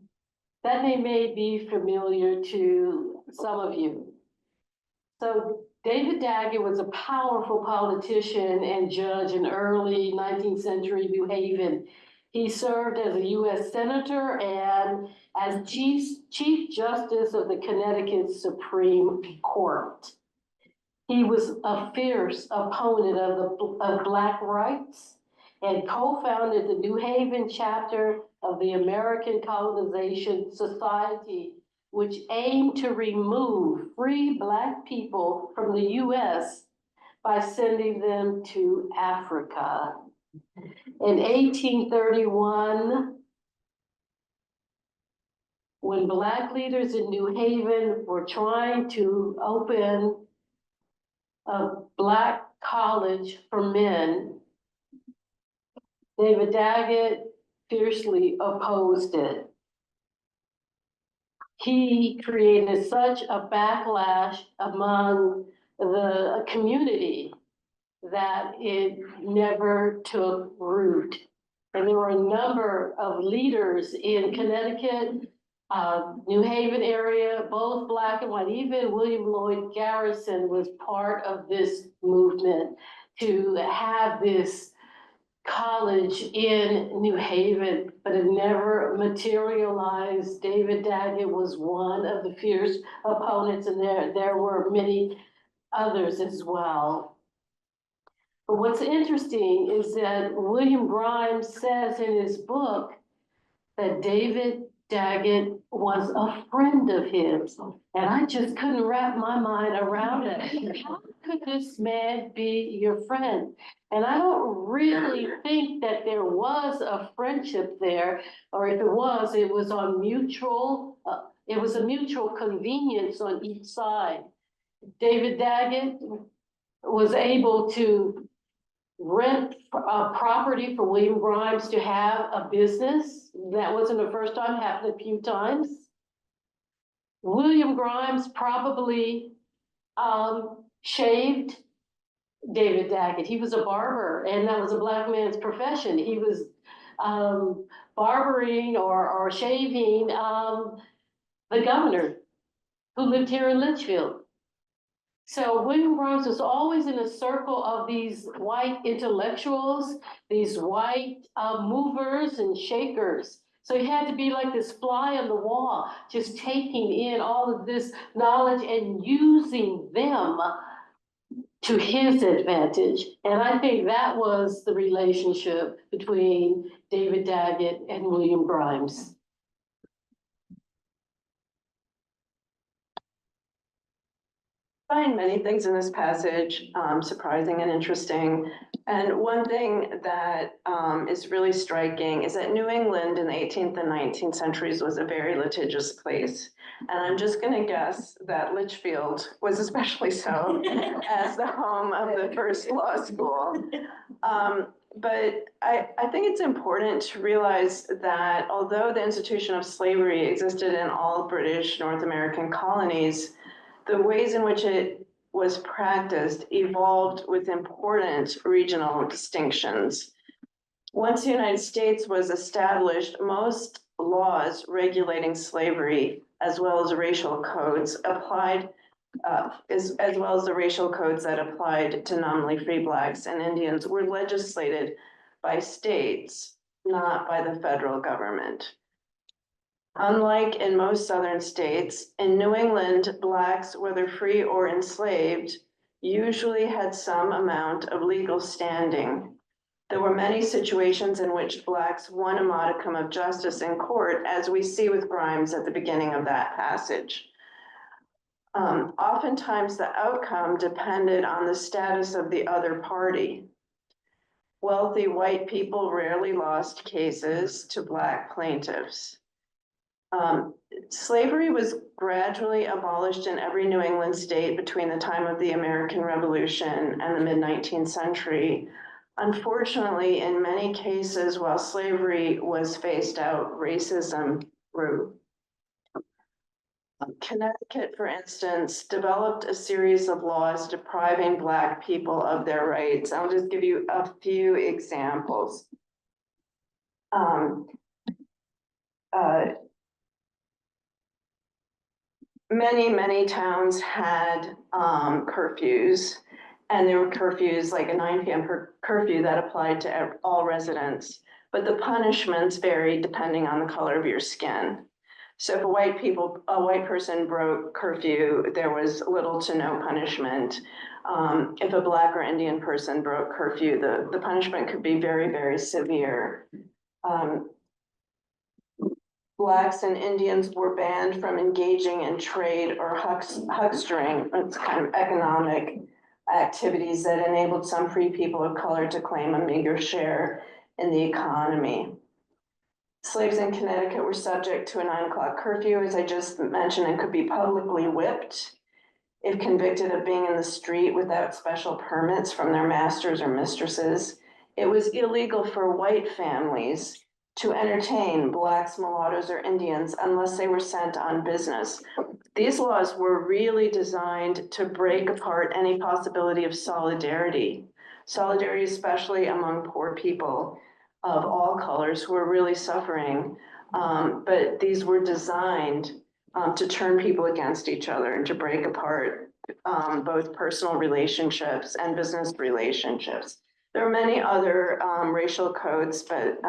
that name may be familiar to some of you. So David Daggett was a powerful politician and judge in early 19th century New Haven. He served as a U.S. Senator and as Chief Justice of the Connecticut Supreme Court. He was a fierce opponent of Black rights and co-founded the New Haven chapter of the American Colonization Society, which aimed to remove free Black people from the U.S. by sending them to Africa. In 1831, when Black leaders in New Haven were trying to open a Black college for men, David Daggett fiercely opposed it. He created such a backlash among the community that it never took root. And there were a number of leaders in Connecticut, New Haven area, both Black and white. Even William Lloyd Garrison was part of this movement to have this college in New Haven, but it never materialized. David Daggett was one of the fierce opponents, and there were many others as well. But what's interesting is that William Grimes says in his book that David Daggett was a friend of his. And I just couldn't wrap my mind around it. How could this man be your friend? And I don't really think that there was a friendship there, or if it was on mutual, it was a mutual convenience on each side. David Daggett was able to rent property for William Grimes to have a business. That wasn't the first time, happened a few times. William Grimes probably shaved David Daggett. He was a barber, and that was a Black man's profession. He was barbering or shaving the governor who lived here in Litchfield. So William Grimes was always in a circle of these white intellectuals, these white movers and shakers. So he had to be like this fly on the wall, just taking in all of this knowledge and using them to his advantage. And I think that was the relationship between David Daggett and William Grimes. I find many things in this passage surprising and interesting. And one thing that is really striking is that New England in the 18th and 19th centuries was a very litigious place. And I'm just going to guess that Litchfield was especially so as the home of the first law school. But I think it's important to realize that although the institution of slavery existed in all British North American colonies, the ways in which it was practiced evolved with important regional distinctions. Once the United States was established, most laws regulating slavery, as well as racial codes, applied, as well as the racial codes that applied to nominally free Blacks and Indians, were legislated by states, not by the federal government. Unlike in most southern states, in New England, Blacks, whether free or enslaved, usually had some amount of legal standing. There were many situations in which Blacks won a modicum of justice in court, as we see with Grimes at the beginning of that passage. Oftentimes, the outcome depended on the status of the other party. Wealthy white people rarely lost cases to Black plaintiffs. Slavery was gradually abolished in every New England state between the time of the American Revolution and the mid-19th century. Unfortunately, in many cases, while slavery was phased out, racism grew. Connecticut, for instance, developed a series of laws depriving Black people of their rights. I'll just give you a few examples. Many towns had curfews, and there were curfews like a 9 p.m. curfew that applied to all residents, but the punishments varied depending on the color of your skin. So if a white person broke curfew, there was little to no punishment. If a Black or Indian person broke curfew, the punishment could be very, very severe. Blacks and Indians were banned from engaging in trade or huckstering. It's kind of economic activities that enabled some free people of color to claim a meager share in the economy. Slaves in Connecticut were subject to a 9 o'clock curfew, as I just mentioned, and could be publicly whipped if convicted of being in the street without special permits from their masters or mistresses. It was illegal for white families to entertain Blacks, mulattoes, or Indians unless they were sent on business. These laws were really designed to break apart any possibility of solidarity, especially among poor people of all colors who were really suffering. But these were designed to turn people against each other and to break apart both personal relationships and business relationships. There are many other racial codes, but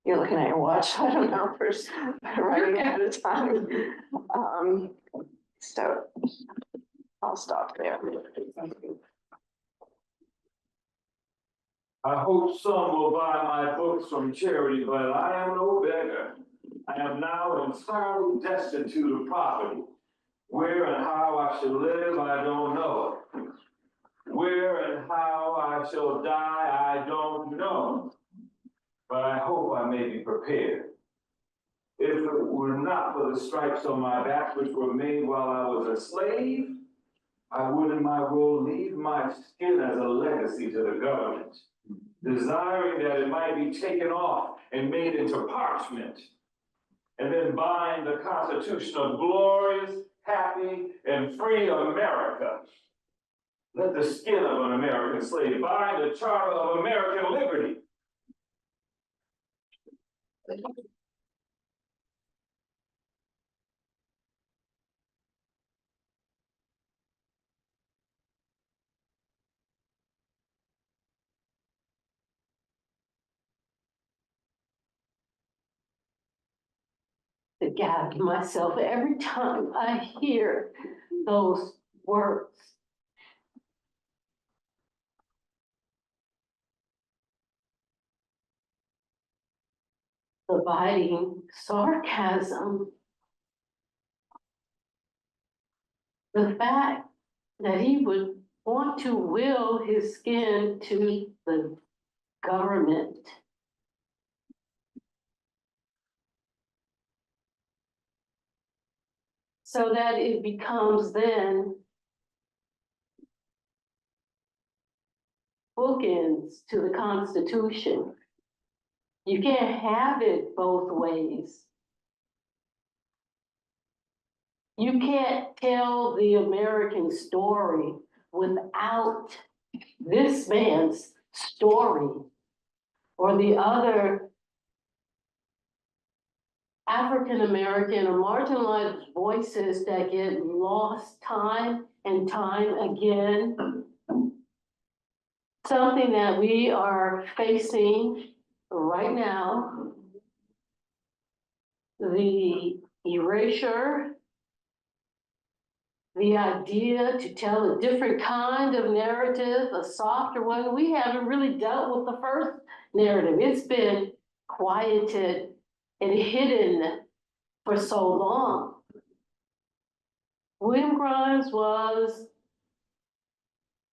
you're looking at your watch. I don't know if we're running out of time. So I'll stop there. I hope some will buy my books from charity, but I am no beggar. I am now entirely destitute of property. Where and how I shall live, I don't know. Where and how I shall die, I don't know. But I hope I may be prepared. If it were not for the stripes on my back, which were made while I was a slave, I would in my will leave my skin as a legacy to the government, desiring that it might be taken off and made into parchment, and then bind the Constitution of glorious, happy, and free America. Let the skin of an American slave bind the charter of American liberty. To gag myself every time I hear those words. the biting sarcasm, the fact that he would want to will his skin to the government. So that it becomes then bookends to the Constitution. You can't have it both ways. You can't tell the American story without this man's story or the other African-American or marginalized voices that get lost time and time again. Something that we are facing right now. The erasure, the idea to tell a different kind of narrative, a softer one. We haven't really dealt with the first narrative. It's been quieted and hidden for so long. William Grimes was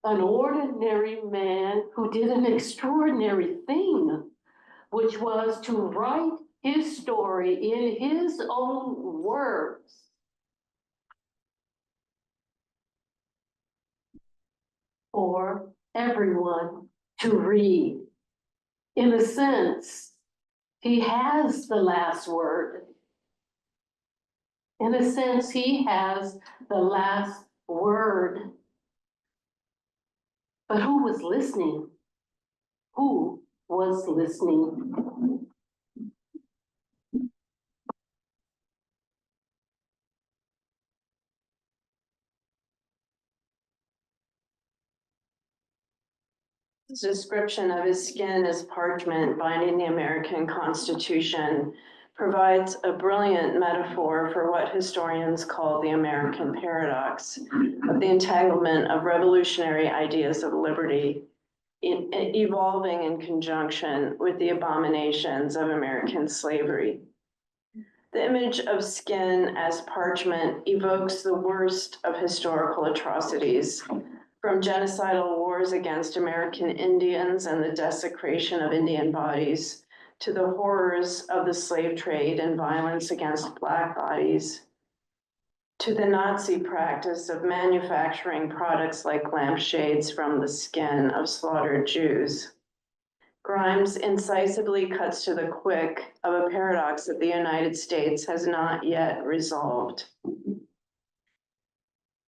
an ordinary man who did an extraordinary thing, which was to write his story in his own words. For everyone to read. In a sense, he has the last word. In a sense, he has the last word. But who was listening? Who was listening? His description of his skin as parchment binding the American Constitution provides a brilliant metaphor for what historians call the American paradox of the entanglement of revolutionary ideas of liberty evolving in conjunction with the abominations of American slavery. The image of skin as parchment evokes the worst of historical atrocities, from genocidal wars against American Indians and the desecration of Indian bodies, to the horrors of the slave trade and violence against Black bodies, to the Nazi practice of manufacturing products like lampshades from the skin of slaughtered Jews. Grimes incisively cuts to the quick of a paradox that the United States has not yet resolved.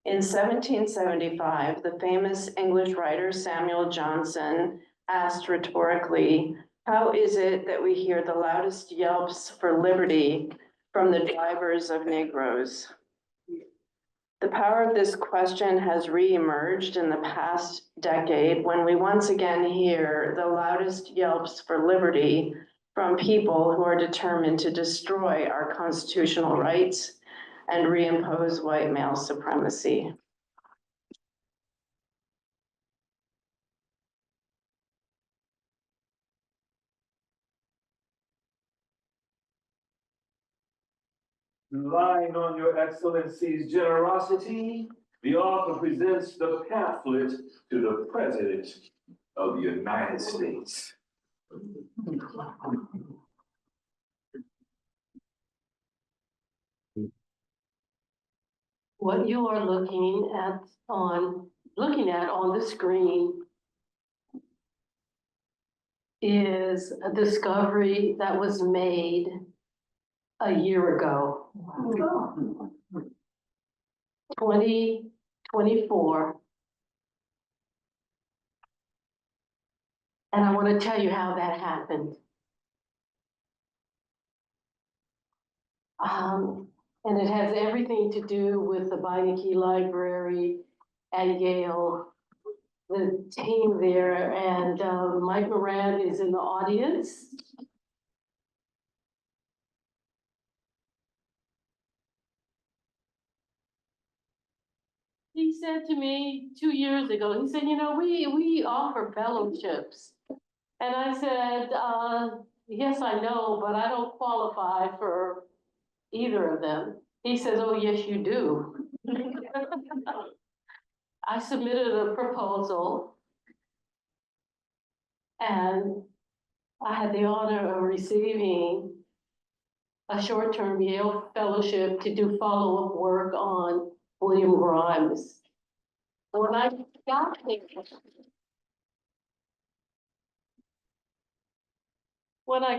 In 1775, the famous English writer Samuel Johnson asked rhetorically, "How is it that we hear the loudest yelps for liberty from the drivers of Negroes?" The power of this question has reemerged in the past decade when we once again hear the loudest yelps for liberty from people who are determined to destroy our constitutional rights and reimpose white male supremacy. Relying on your excellency's generosity, the author presents the pamphlet to the President of the United States. What you are looking at on the screen is a discovery that was made a year ago. 2024. And I want to tell you how that happened. And it has everything to do with the Beinecke Library at Yale, the team there, and Mike Moran is in the audience. He said to me 2 years ago, he said, you know, we offer fellowships. And I said, yes, I know, but I don't qualify for either of them. He says, oh, yes, you do. I submitted a proposal and I had the honor of receiving a short-term Yale fellowship to do follow-up work on William Grimes. When I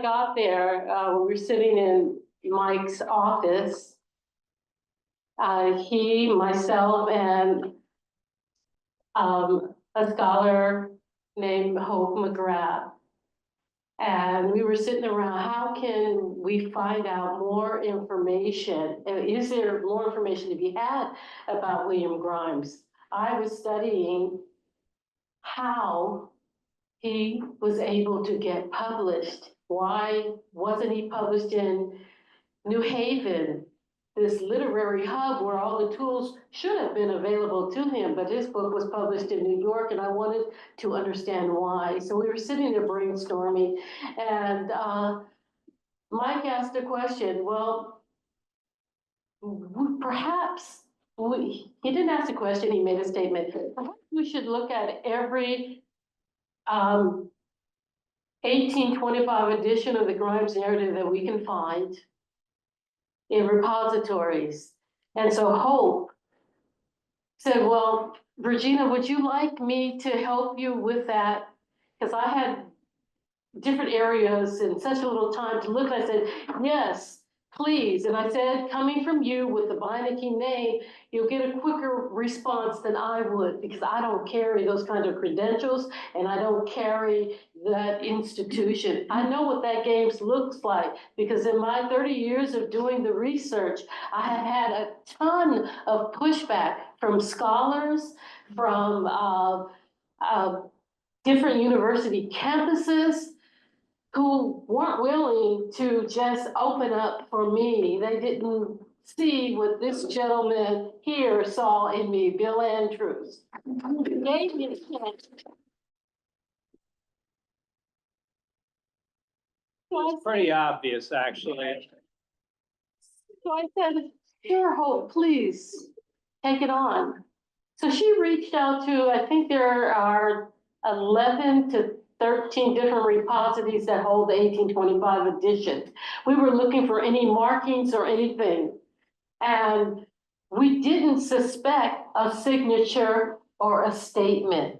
got there, we were sitting in Mike's office. He, myself, and a scholar named Hope McGrath. And we were sitting around, how can we find out more information? Is there more information to be had about William Grimes? I was studying how he was able to get published. Why wasn't he published in New Haven, this literary hub where all the tools should have been available to him, but his book was published in New York and I wanted to understand why. So we were sitting there brainstorming and Mike asked a question, well, he didn't ask a question, he made a statement. Perhaps we should look at every 1825 edition of the Grimes narrative that we can find in repositories. And so Hope said, well, Regina, would you like me to help you with that? Because I had different areas in such a little time to look. I said, yes, please. And I said, coming from you with the Beinecke name, you'll get a quicker response than I would, because I don't carry those kind of credentials and I don't carry that institution. I know what that game looks like, because in my 30 years of doing the research, I have had a ton of pushback from scholars, from different university campuses, who weren't willing to just open up for me. They didn't see what this gentleman here saw in me, Bill Andrews. Gave me the chance. It's pretty obvious, actually. So I said, sure, Hope, please, take it on. So she reached out to, I think there are 11 to 13 different repositories that hold the 1825 edition. We were looking for any markings or anything. And we didn't suspect a signature or a statement.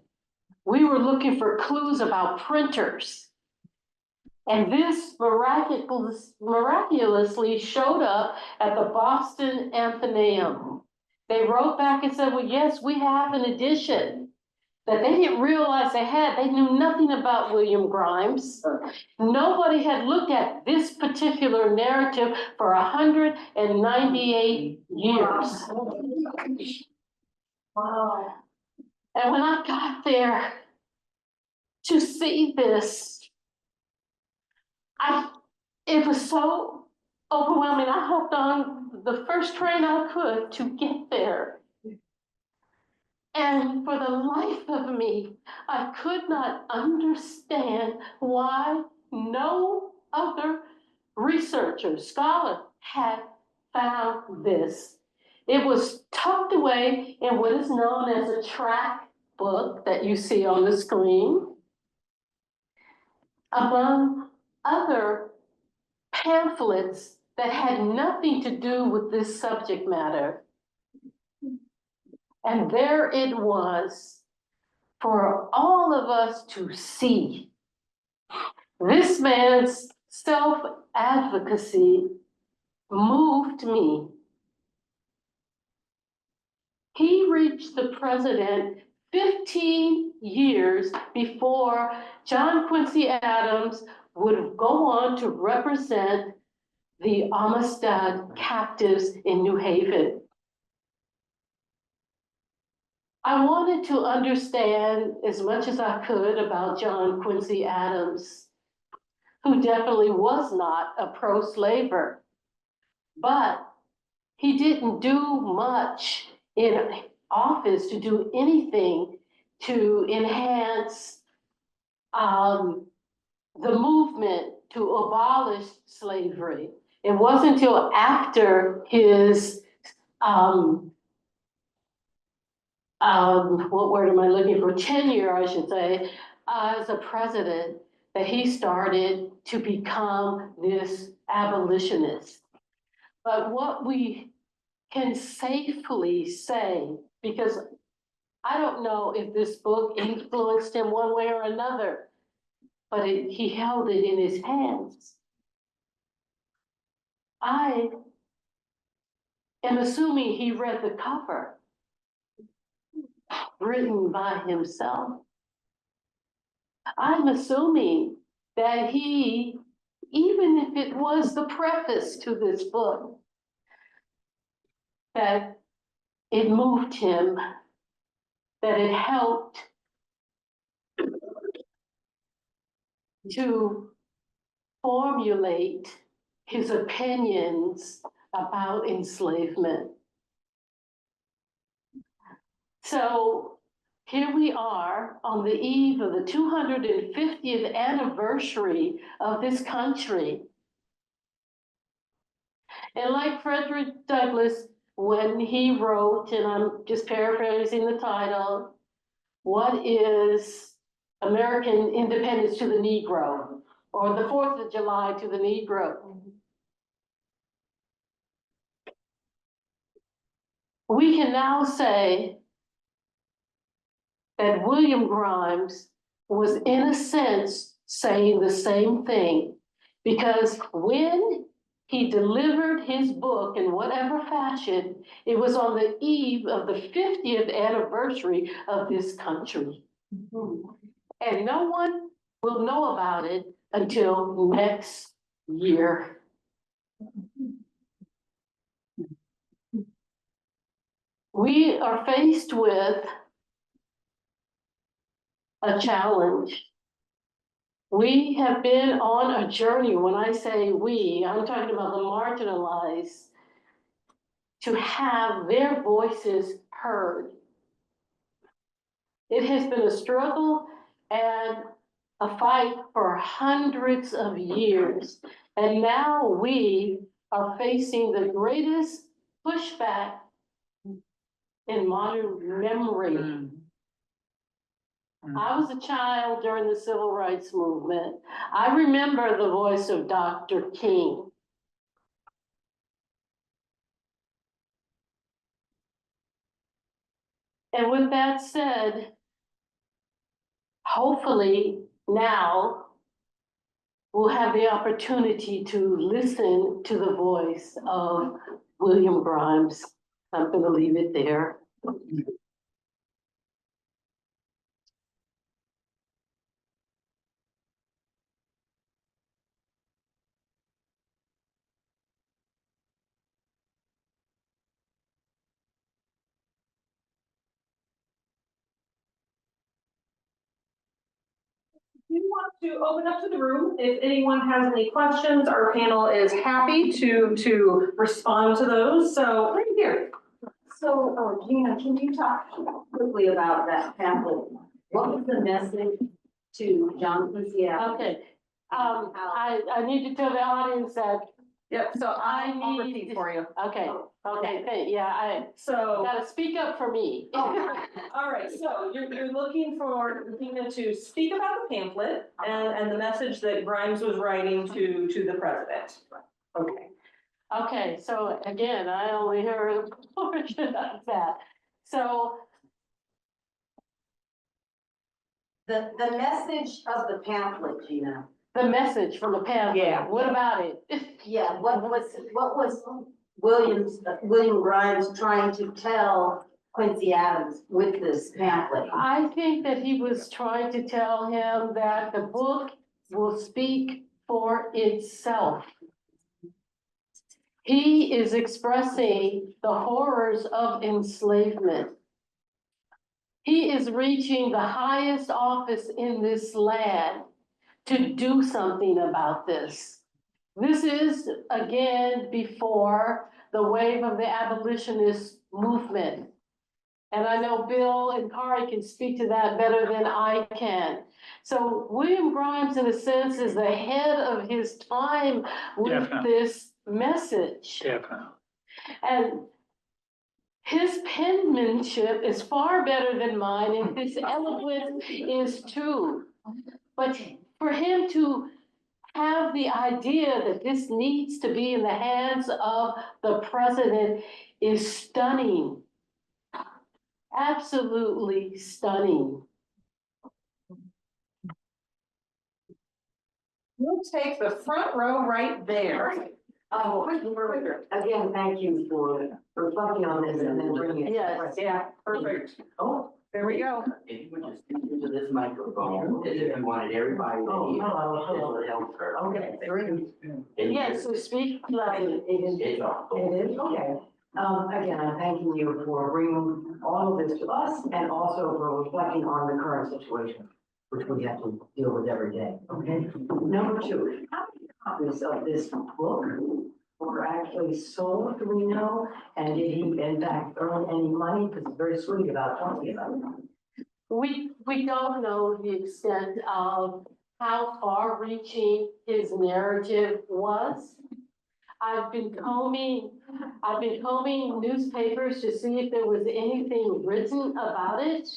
We were looking for clues about printers. And this miraculously showed up at the Boston Athenaeum. They wrote back and said, well, yes, we have an edition that they didn't realize they had. They knew nothing about William Grimes. Nobody had looked at this particular narrative for 198 years. Wow. And when I got there to see this, it was so overwhelming. I hopped on the first train I could to get there. And for the life of me, I could not understand why no other researcher, scholar had found this. It was tucked away in what is known as a tract book that you see on the screen, among other pamphlets that had nothing to do with this subject matter. And there it was for all of us to see. This man's self-advocacy moved me. He reached the president 15 years before John Quincy Adams would go on to represent the Amistad captives in New Haven. I wanted to understand as much as I could about John Quincy Adams, who definitely was not a pro-slaver, but he didn't do much in office to do anything to enhance the movement to abolish slavery. It wasn't until after his, what word am I looking for? Tenure, I should say, as a president, that he started to become this abolitionist. But what we can safely say, because I don't know if this book influenced him one way or another, but he held it in his hands. I am assuming he read the cover, written by himself. I'm assuming that he, even if it was the preface to this book, that it moved him, that it helped to formulate his opinions about enslavement. So here we are on the eve of the 250th anniversary of this country. And like Frederick Douglass, when he wrote, and I'm just paraphrasing the title, "What is American Independence to the Negro?" or "The 4th of July to the Negro." We can now say that William Grimes was, in a sense, saying the same thing, because when he delivered his book in whatever fashion, it was on the eve of the 50th anniversary of this country. And no one will know about it until next year. We are faced with a challenge. We have been on a journey. When I say we, I'm talking about the marginalized, to have their voices heard. It has been a struggle and a fight for hundreds of years. And now we are facing the greatest pushback in modern memory. I was a child during the Civil Rights Movement. I remember the voice of Dr. King. And with that said, hopefully now we'll have the opportunity to listen to the voice of William Grimes. I'm going to leave it there. We want to open up to the room. If anyone has any questions, our panel is happy to respond to those. So right here. So, Gina, can you talk quickly about that pamphlet? What was the message to John Quincy Adams? Okay. I need to tell the audience that, Yep, so I'll need- repeat for you. okay, yeah, I So, gotta speak up for me. all right, so you're looking for Gina to speak about the pamphlet and the message that Grimes was writing to the president. Okay. Okay, so again, I only heard a portion of that. So The message of the pamphlet, Gina. the message from the pamphlet, Yeah. what about it? Yeah, what was William Grimes trying to tell Quincy Adams with this pamphlet? I think that he was trying to tell him that the book will speak for itself. He is expressing the horrors of enslavement. He is reaching the highest office in this land to do something about this. This is, again, before the wave of the abolitionist movement. And I know Bill and Kari can speak to that better than I can. So William Grimes, in a sense, is ahead of his time with Definitely. this message. Definitely. And his penmanship is far better than mine, and his eloquence is too. But for him to have the idea that this needs to be in the hands of the president is stunning. Absolutely stunning. We'll take the front row right there. Oh, again, thank you for reflecting on this and then bringing it. Yes. Yeah, perfect. Oh, There we go. If you would just speak into this microphone, if you wanted everybody to oh, hear, hello, this hello. would help her. Okay, great. And Yes, so speak loudly. It's all. It is, okay. Again, I'm thanking you for bringing all of this to us and also for reflecting on the current situation, which we have to deal with every day, okay? Number two, how many copies of this book were actually sold, do we know? And did he in fact earn any money? Because it's very sweet about talking about it. We don't know the extent of how far-reaching his narrative was. I've been combing newspapers to see if there was anything written about it,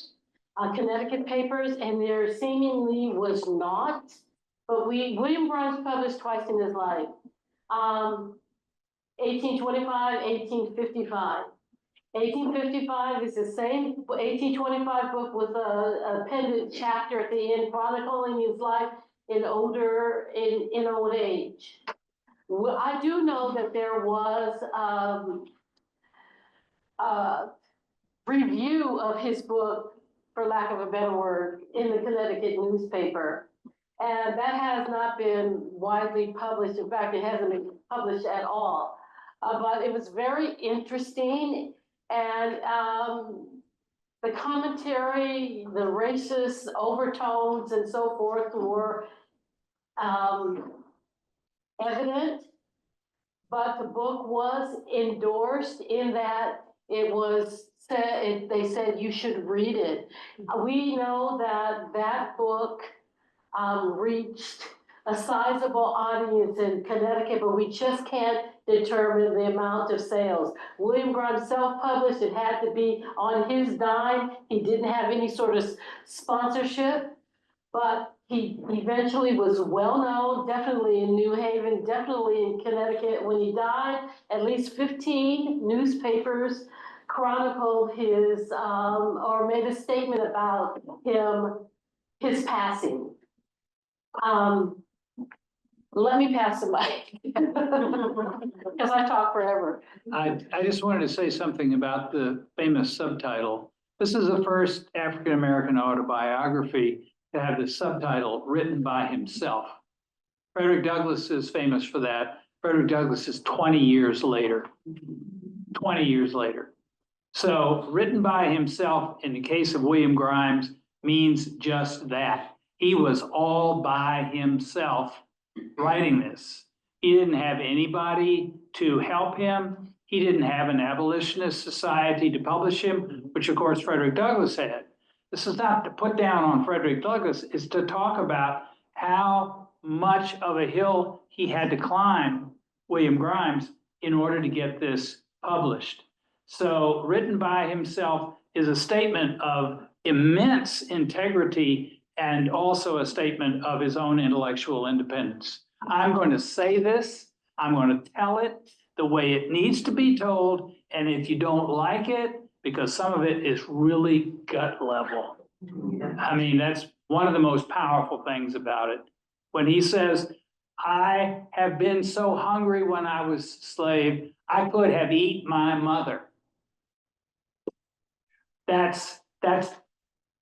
Connecticut papers, and there seemingly was not. But William Grimes published twice in his life, 1825, 1855. 1855 is the same 1825 book with a appended chapter at the end chronicling his life in old age. Well, I do know that there was a review of his book, for lack of a better word, in the Connecticut newspaper. And that has not been widely published. In fact, it hasn't been published at all. But it was very interesting. And the commentary, the racist overtones and so forth were evident, but the book was endorsed in that it was said, they said you should read it. We know that that book reached a sizable audience in Connecticut, but we just can't determine the amount of sales. William Grimes self-published, it had to be on his dime. He didn't have any sort of sponsorship, but he eventually was well known, definitely in New Haven, definitely in Connecticut. When he died, at least 15 newspapers chronicled his, or made a statement about him, his passing. Let me pass the mic, because I talk forever. I just wanted to say something about the famous subtitle. This is the first African-American autobiography to have the subtitle written by himself. Frederick Douglass is famous for that. Frederick Douglass is 20 years later. 20 years later. So written by himself in the case of William Grimes means just that. He was all by himself writing this. He didn't have anybody to help him. He didn't have an abolitionist society to publish him, which of course Frederick Douglass had. This is not to put down on Frederick Douglass, it's to talk about how much of a hill he had to climb, William Grimes, in order to get this published. So written by himself is a statement of immense integrity and also a statement of his own intellectual independence. I'm going to say this, I'm going to tell it the way it needs to be told, and if you don't like it, because some of it is really gut level. I mean, that's one of the most powerful things about it. When he says, I have been so hungry when I was a slave, I could have eaten my mother. That's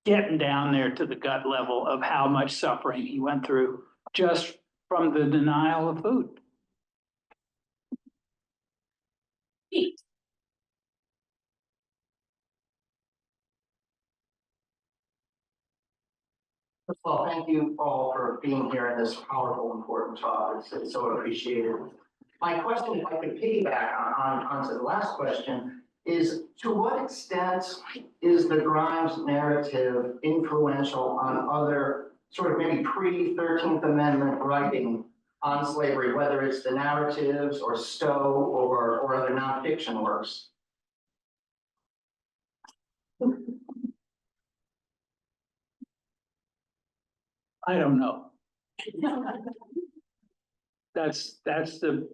getting down there to the gut level of how much suffering he went through just from the denial of food. Keitt. First of all, thank you all for being here in this powerful, important talk. It's so appreciated. My question, if I could piggyback onto the last question, is to what extent is the Grimes narrative influential on other sort of maybe pre-13th Amendment writing on slavery, whether it's the narratives or Stowe or other nonfiction works? I don't know. That's the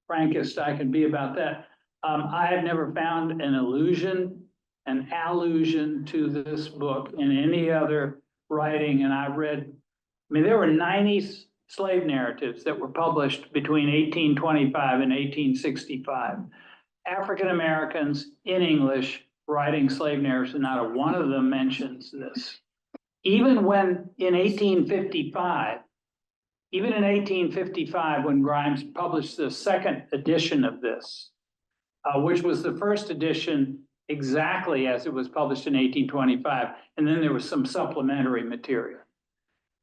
frankest I can be about that. I have never found an allusion to this book in any other writing, and I've read, I mean, there were 90 slave narratives that were published between 1825 and 1865. African Americans in English writing slave narratives, and not a one of them mentions this. Even when in 1855, when Grimes published the second edition of this, which was the first edition exactly as it was published in 1825, and then there was some supplementary material.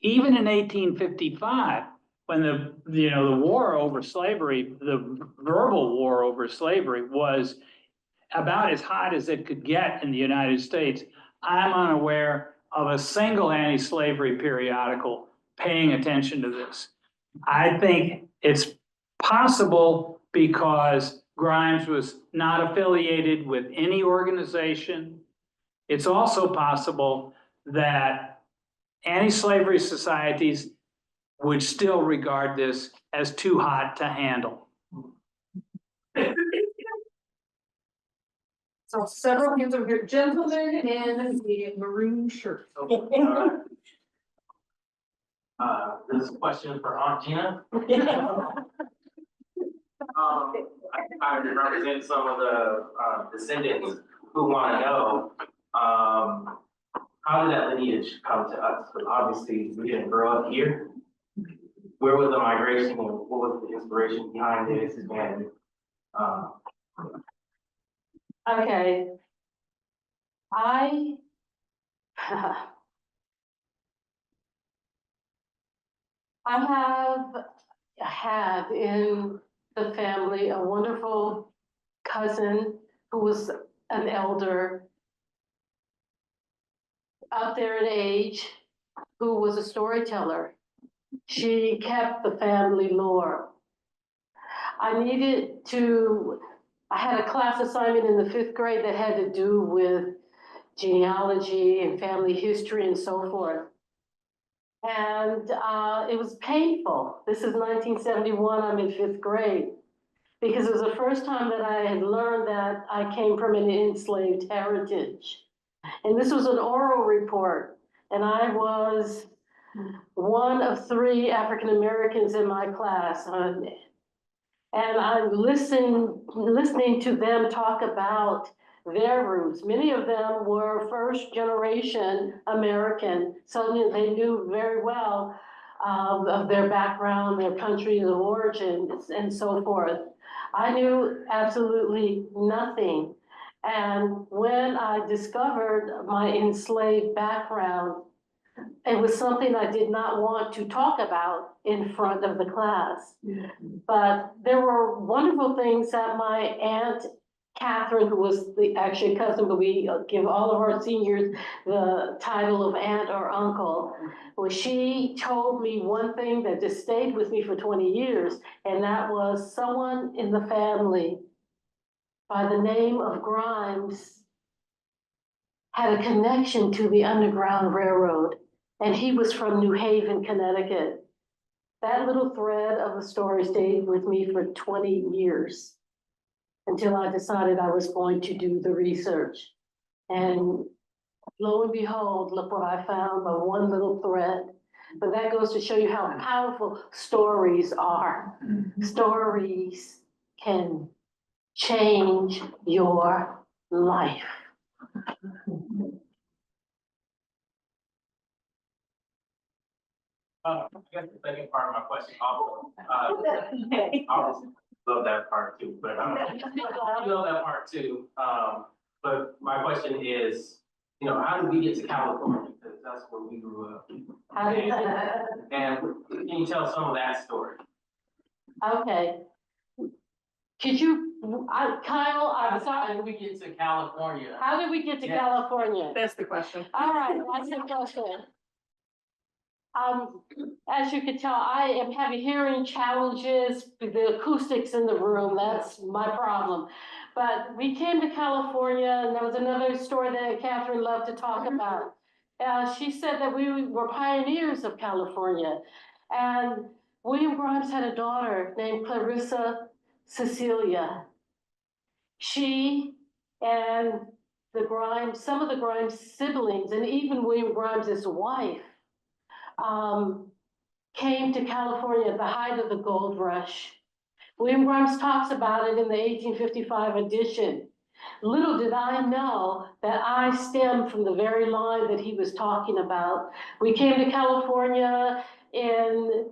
Even in 1855, when the war over slavery, the verbal war over slavery was about as hot as it could get in the United States, I'm unaware of a single anti-slavery periodical paying attention to this. I think it's possible because Grimes was not affiliated with any organization. It's also possible that anti-slavery societies would still regard this as too hot to handle. So several hands over here, gentlemen in the maroon shirt. This is a question for Aunt Gina. I represent some of the descendants who want to know, how did that lineage come to us? Because obviously we didn't grow up here. Where was the migration and what was the inspiration behind this? And Okay. I have had in the family a wonderful cousin who was an elder out there in age, who was a storyteller. She kept the family lore. I had a class assignment in the 5th grade that had to do with genealogy and family history and so forth. And it was painful. This is 1971, I'm in 5th grade. Because it was the first time that I had learned that I came from an enslaved heritage. And this was an oral report. And I was one of 3 African Americans in my class. And I'm listening to them talk about their roots. Many of them were first generation American, so they knew very well of their background, their country of origin, and so forth. I knew absolutely nothing. And when I discovered my enslaved background, it was something I did not want to talk about in front of the class. But there were wonderful things that my Aunt Catherine, who was the actually cousin, but we give all of our seniors the title of aunt or uncle. Well, she told me one thing that just stayed with me for 20 years, and that was someone in the family by the name of Grimes had a connection to the Underground Railroad, and he was from New Haven, Connecticut. That little thread of the story stayed with me for 20 years until I decided I was going to do the research. And lo and behold, look what I found by one little thread. But that goes to show you how powerful stories are. Stories can change your life. I guess the second part of my question also, obviously love that part too, but I love that part too. But my question is, how did we get to California? Because that's where we grew up. And can you tell some of that story? Okay. Could you, Kyle, I'm How sorry, did we get to California? how did we get to Yeah. California? That's the question. All right, that's the question. As you can tell, I am having hearing challenges, the acoustics in the room, that's my problem. But we came to California, and there was another story that Catherine loved to talk about. She said that we were pioneers of California. And William Grimes had a daughter named Clarissa Cecilia. She and the Grimes, some of the Grimes siblings, and even William Grimes' wife, came to California at the height of the gold rush. William Grimes talks about it in the 1855 edition. Little did I know that I stemmed from the very line that he was talking about. We came to California in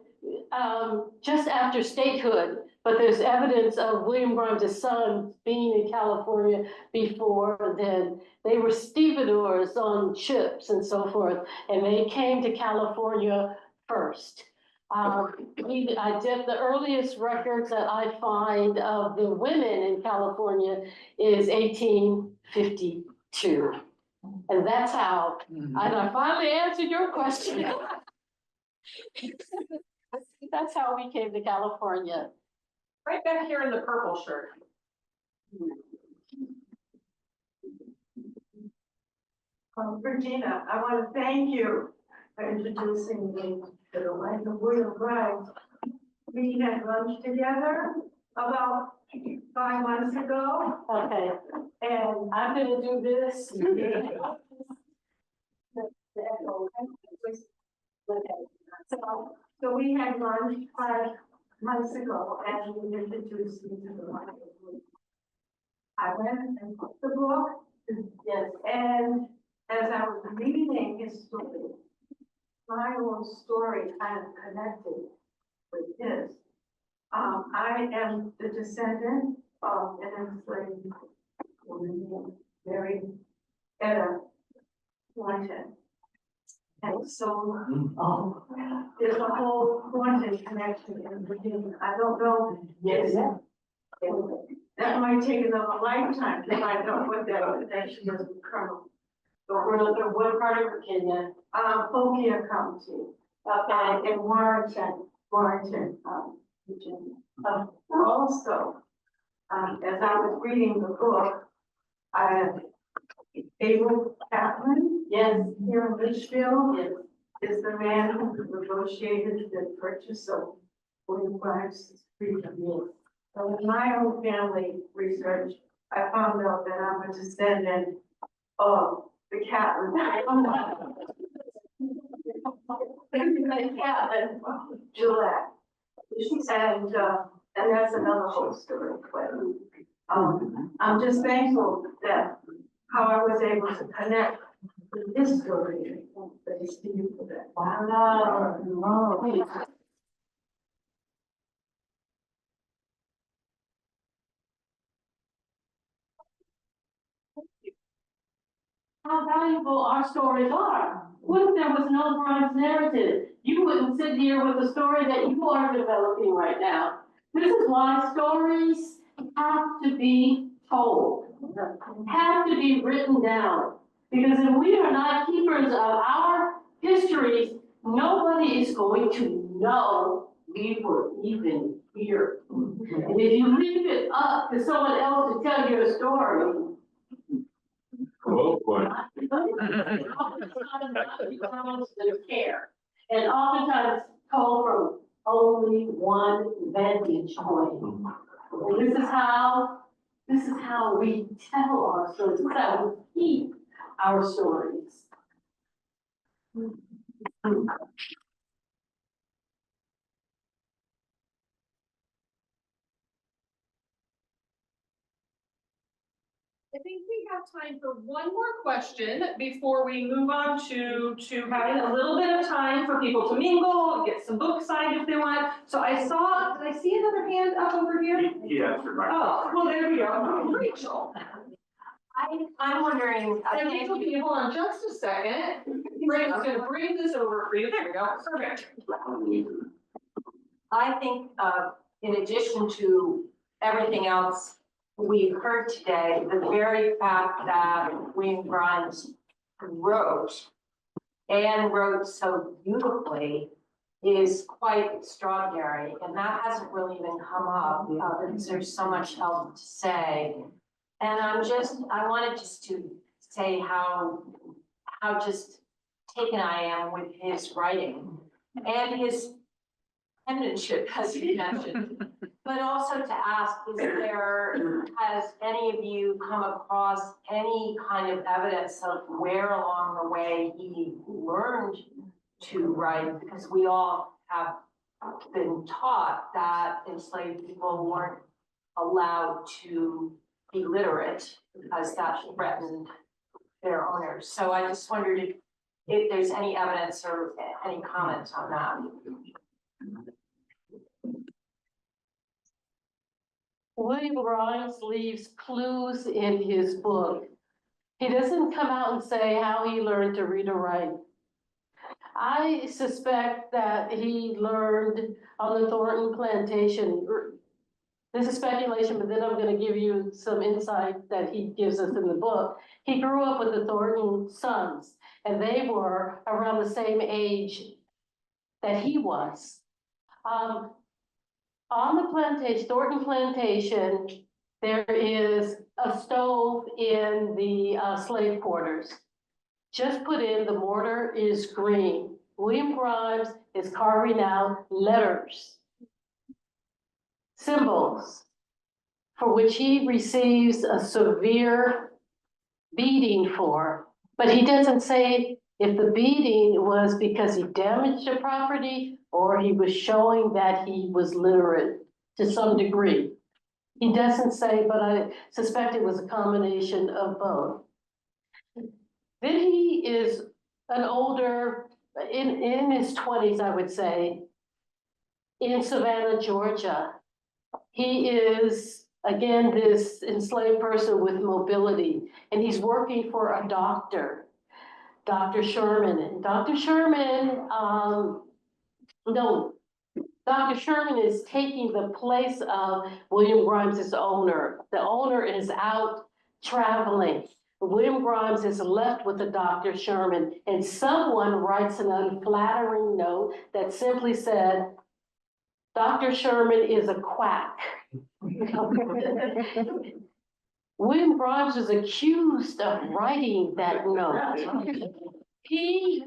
just after statehood, but there's evidence of William Grimes' son being in California before then. They were stevedores on ships and so forth, and they came to California first. I did the earliest records that I find of the women in California is 1852. And that's how, and I finally answered your question. That's how we came to California. Right back here in the purple shirt. Regina, I want to thank you for introducing me to the wife of William Grimes. We had lunch together about 5 months ago, Okay, and I'm gonna do this. so we had lunch 5 months ago, and we introduced me to the wife of William. I went and bought the book, Yes. and as I was reading his story, my own story kind of connected with his. I am the descendant of an enslaved woman married Etta Winter. And so, there's a whole Winter connection in Virginia. I don't know. Yes. That might take another lifetime to find out what that connection is with Colonel. What part of Virginia? Fauquier County, in Warrenton, Virginia. Also, as I was reading the book, Abel Chapman, Yes. here in Litchfield, Yes. is the man who negotiated the purchase of William Grimes' freedom. Yes. So in my own family research, I found out that I'm a descendant of the Catlin. Catlin, Gillette. And that's another whole story. But, I'm just thankful that how I was able to connect with this story. Thanks to you for that. Wow. How valuable our stories are. What if there was no Grimes narrative? You wouldn't sit here with the story that you are developing right now. This is why stories have to be told, have to be written down. Because if we are not keepers of our histories, nobody is going to know we were even here. And if you leave it up to someone else to tell you a story, Oh, boy. care, and oftentimes told from only one vantage point. And this is how we tell our stories, this is how we keep our stories. I think we have time for one more question before we move on to having a little bit of time for people to mingle, get some books signed if they want. So did I see another hand up over here? Yeah, sure. Oh, well, there we go. Rachel. I'm wondering. And Rachel, can you hold on just a second? Rachel's gonna bring this over for you. There we go. Perfect. I think, in addition to everything else we've heard today, the very fact that William Grimes wrote and wrote so beautifully is quite extraordinary. And that hasn't really even come up because there's so much else to say. And I wanted just to say how just taken I am with his writing and his penmanship, as you mentioned. But also to ask, has any of you come across any kind of evidence of where along the way he learned to write? Because we all have been taught that enslaved people weren't allowed to be literate because that threatened their owners. So I just wondered if there's any evidence or any comments on that. William Grimes leaves clues in his book. He doesn't come out and say how he learned to read or write. I suspect that he learned on the Thornton plantation. This is speculation, but then I'm going to give you some insight that he gives us in the book. He grew up with the Thornton sons, and they were around the same age that he was. On the plantation, Thornton plantation, there is a stove in the slave quarters. Just put in, the mortar is green. William Grimes is carving out letters, symbols, for which he receives a severe beating for. But he doesn't say if the beating was because he damaged the property or he was showing that he was literate to some degree. He doesn't say, but I suspect it was a combination of both. Then he is an older, in his 20s, I would say, in Savannah, Georgia. He is, again, this enslaved person with mobility, and he's working for a doctor, Dr. Sherman. And Dr. Sherman, Dr. Sherman is taking the place of William Grimes' owner. The owner is out traveling. William Grimes is left with the Dr. Sherman, and someone writes an unflattering note that simply said, Dr. Sherman is a quack. William Grimes was accused of writing that note. He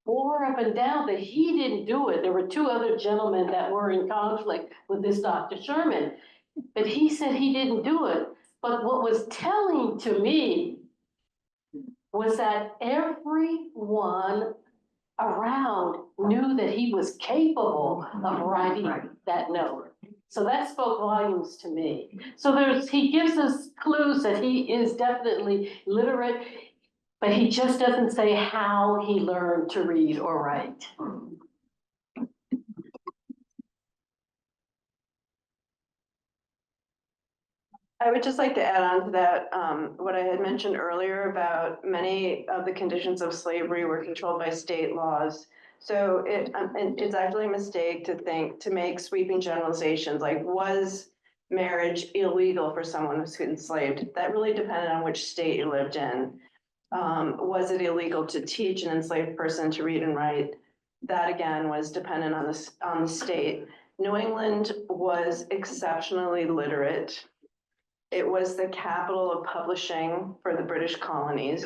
swore up and down that he didn't do it. There were two other gentlemen that were in conflict with this Dr. Sherman, but he said he didn't do it. But what was telling to me was that everyone around knew that he was capable of writing that note. So that spoke volumes to me. So he gives us clues that he is definitely literate, but he just doesn't say how he learned to read or write. I would just like to add on to that, what I had mentioned earlier about many of the conditions of slavery were controlled by state laws. So it's actually a mistake to make sweeping generalizations, like was marriage illegal for someone who's enslaved? That really depended on which state you lived in. Was it illegal to teach an enslaved person to read and write? That again was dependent on the state. New England was exceptionally literate. It was the capital of publishing for the British colonies.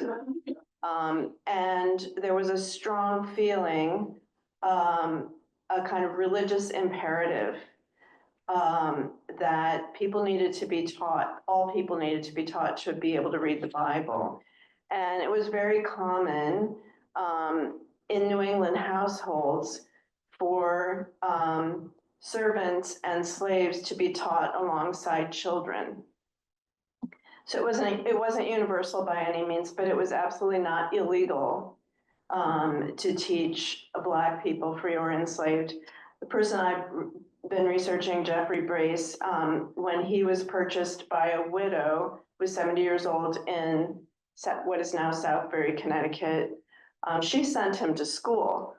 And there was a strong feeling, a kind of religious imperative, that people needed to be taught, all people needed to be taught to be able to read the Bible. And it was very common in New England households for servants and slaves to be taught alongside children. So it wasn't universal by any means, but it was absolutely not illegal to teach Black people, free or enslaved. The person I've been researching, Jeffrey Brace, when he was purchased by a widow, was 70 years old in what is now Southbury, Connecticut. She sent him to school.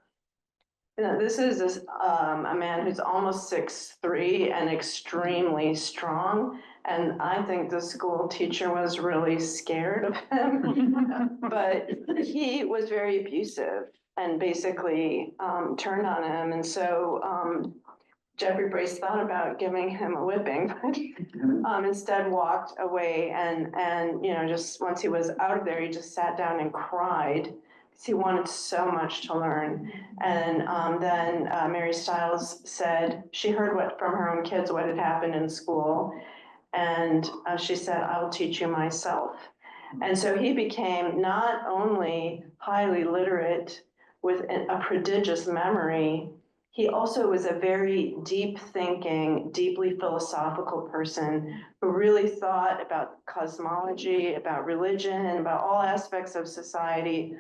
This is a man who's almost 6'3" and extremely strong. And I think the school teacher was really scared of him. But he was very abusive and basically turned on him. And so Jeffrey Brace thought about giving him a whipping, but instead walked away and just once he was out of there, he just sat down and cried. He wanted so much to learn. And then Mary Stiles said she heard from her own kids what had happened in school. And she said, I will teach you myself. And so he became not only highly literate with a prodigious memory, he also was a very deep thinking, deeply philosophical person who really thought about cosmology, about religion, about all aspects of society.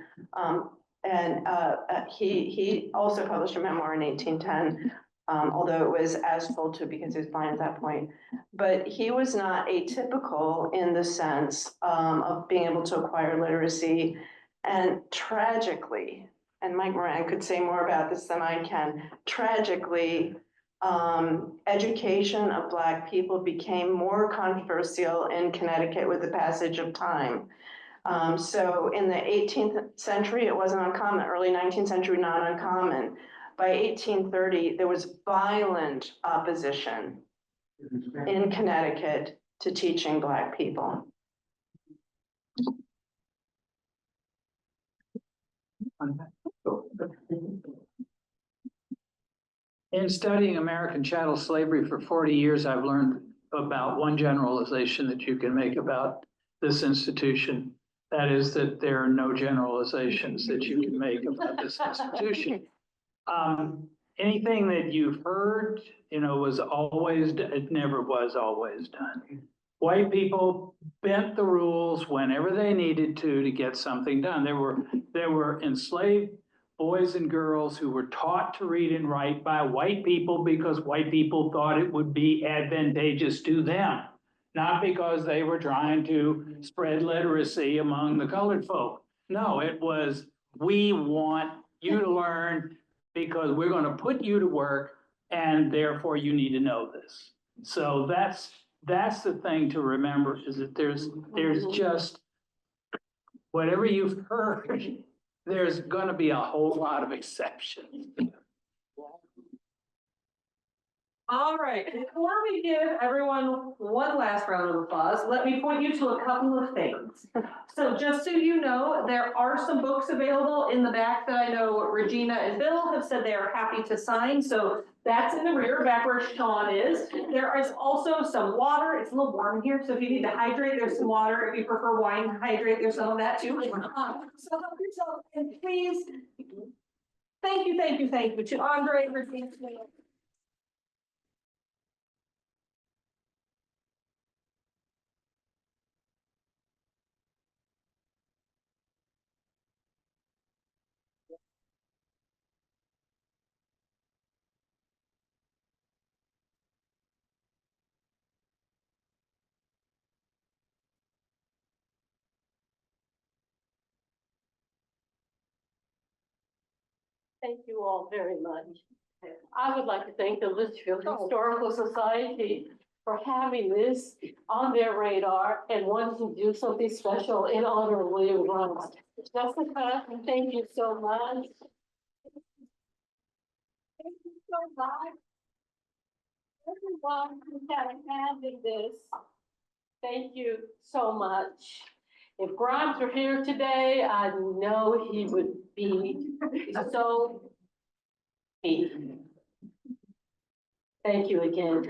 He also published a memoir in 1810, although it was as told to because he was blind at that point. But he was not atypical in the sense of being able to acquire literacy. And tragically, and Mike Moran could say more about this than I can, tragically, education of Black people became more controversial in Connecticut with the passage of time. So in the 18th century, it wasn't uncommon, early 19th century, not uncommon. By 1830, there was violent opposition in Connecticut to teaching Black people. In studying American chattel slavery for 40 years, I've learned about one generalization that you can make about this institution. That is that there are no generalizations that you can make about this institution. Anything that you've heard, was always, it never was always done. White people bent the rules whenever they needed to get something done. There were enslaved boys and girls who were taught to read and write by white people because white people thought it would be advantageous to them, not because they were trying to spread literacy among the colored folk. No, it was, we want you to learn because we're going to put you to work and therefore you need to know this. So that's the thing to remember, is that there's just, whatever you've heard, there's going to be a whole lot of exceptions. All right, before we give everyone one last round of applause, let me point you to a couple of things. So just so you know, there are some books available in the back that I know Regina and Bill have said they are happy to sign. So that's in the rear, back where Sean is. There is also some water. It's a little warm here, so if you need to hydrate, there's some water. If you prefer wine to hydrate, there's some of that too. So help yourself, and please, thank you to Andre, Regina. Thank you all very much. I would like to thank the Litchfield Historical Society for having this on their radar and wanting to do something special in honor of William Grant. Jessica, thank you so much. Thank you so much. Everyone who had a hand in this, thank you so much. If Grimes were here today, I know he would be so happy. Thank you again.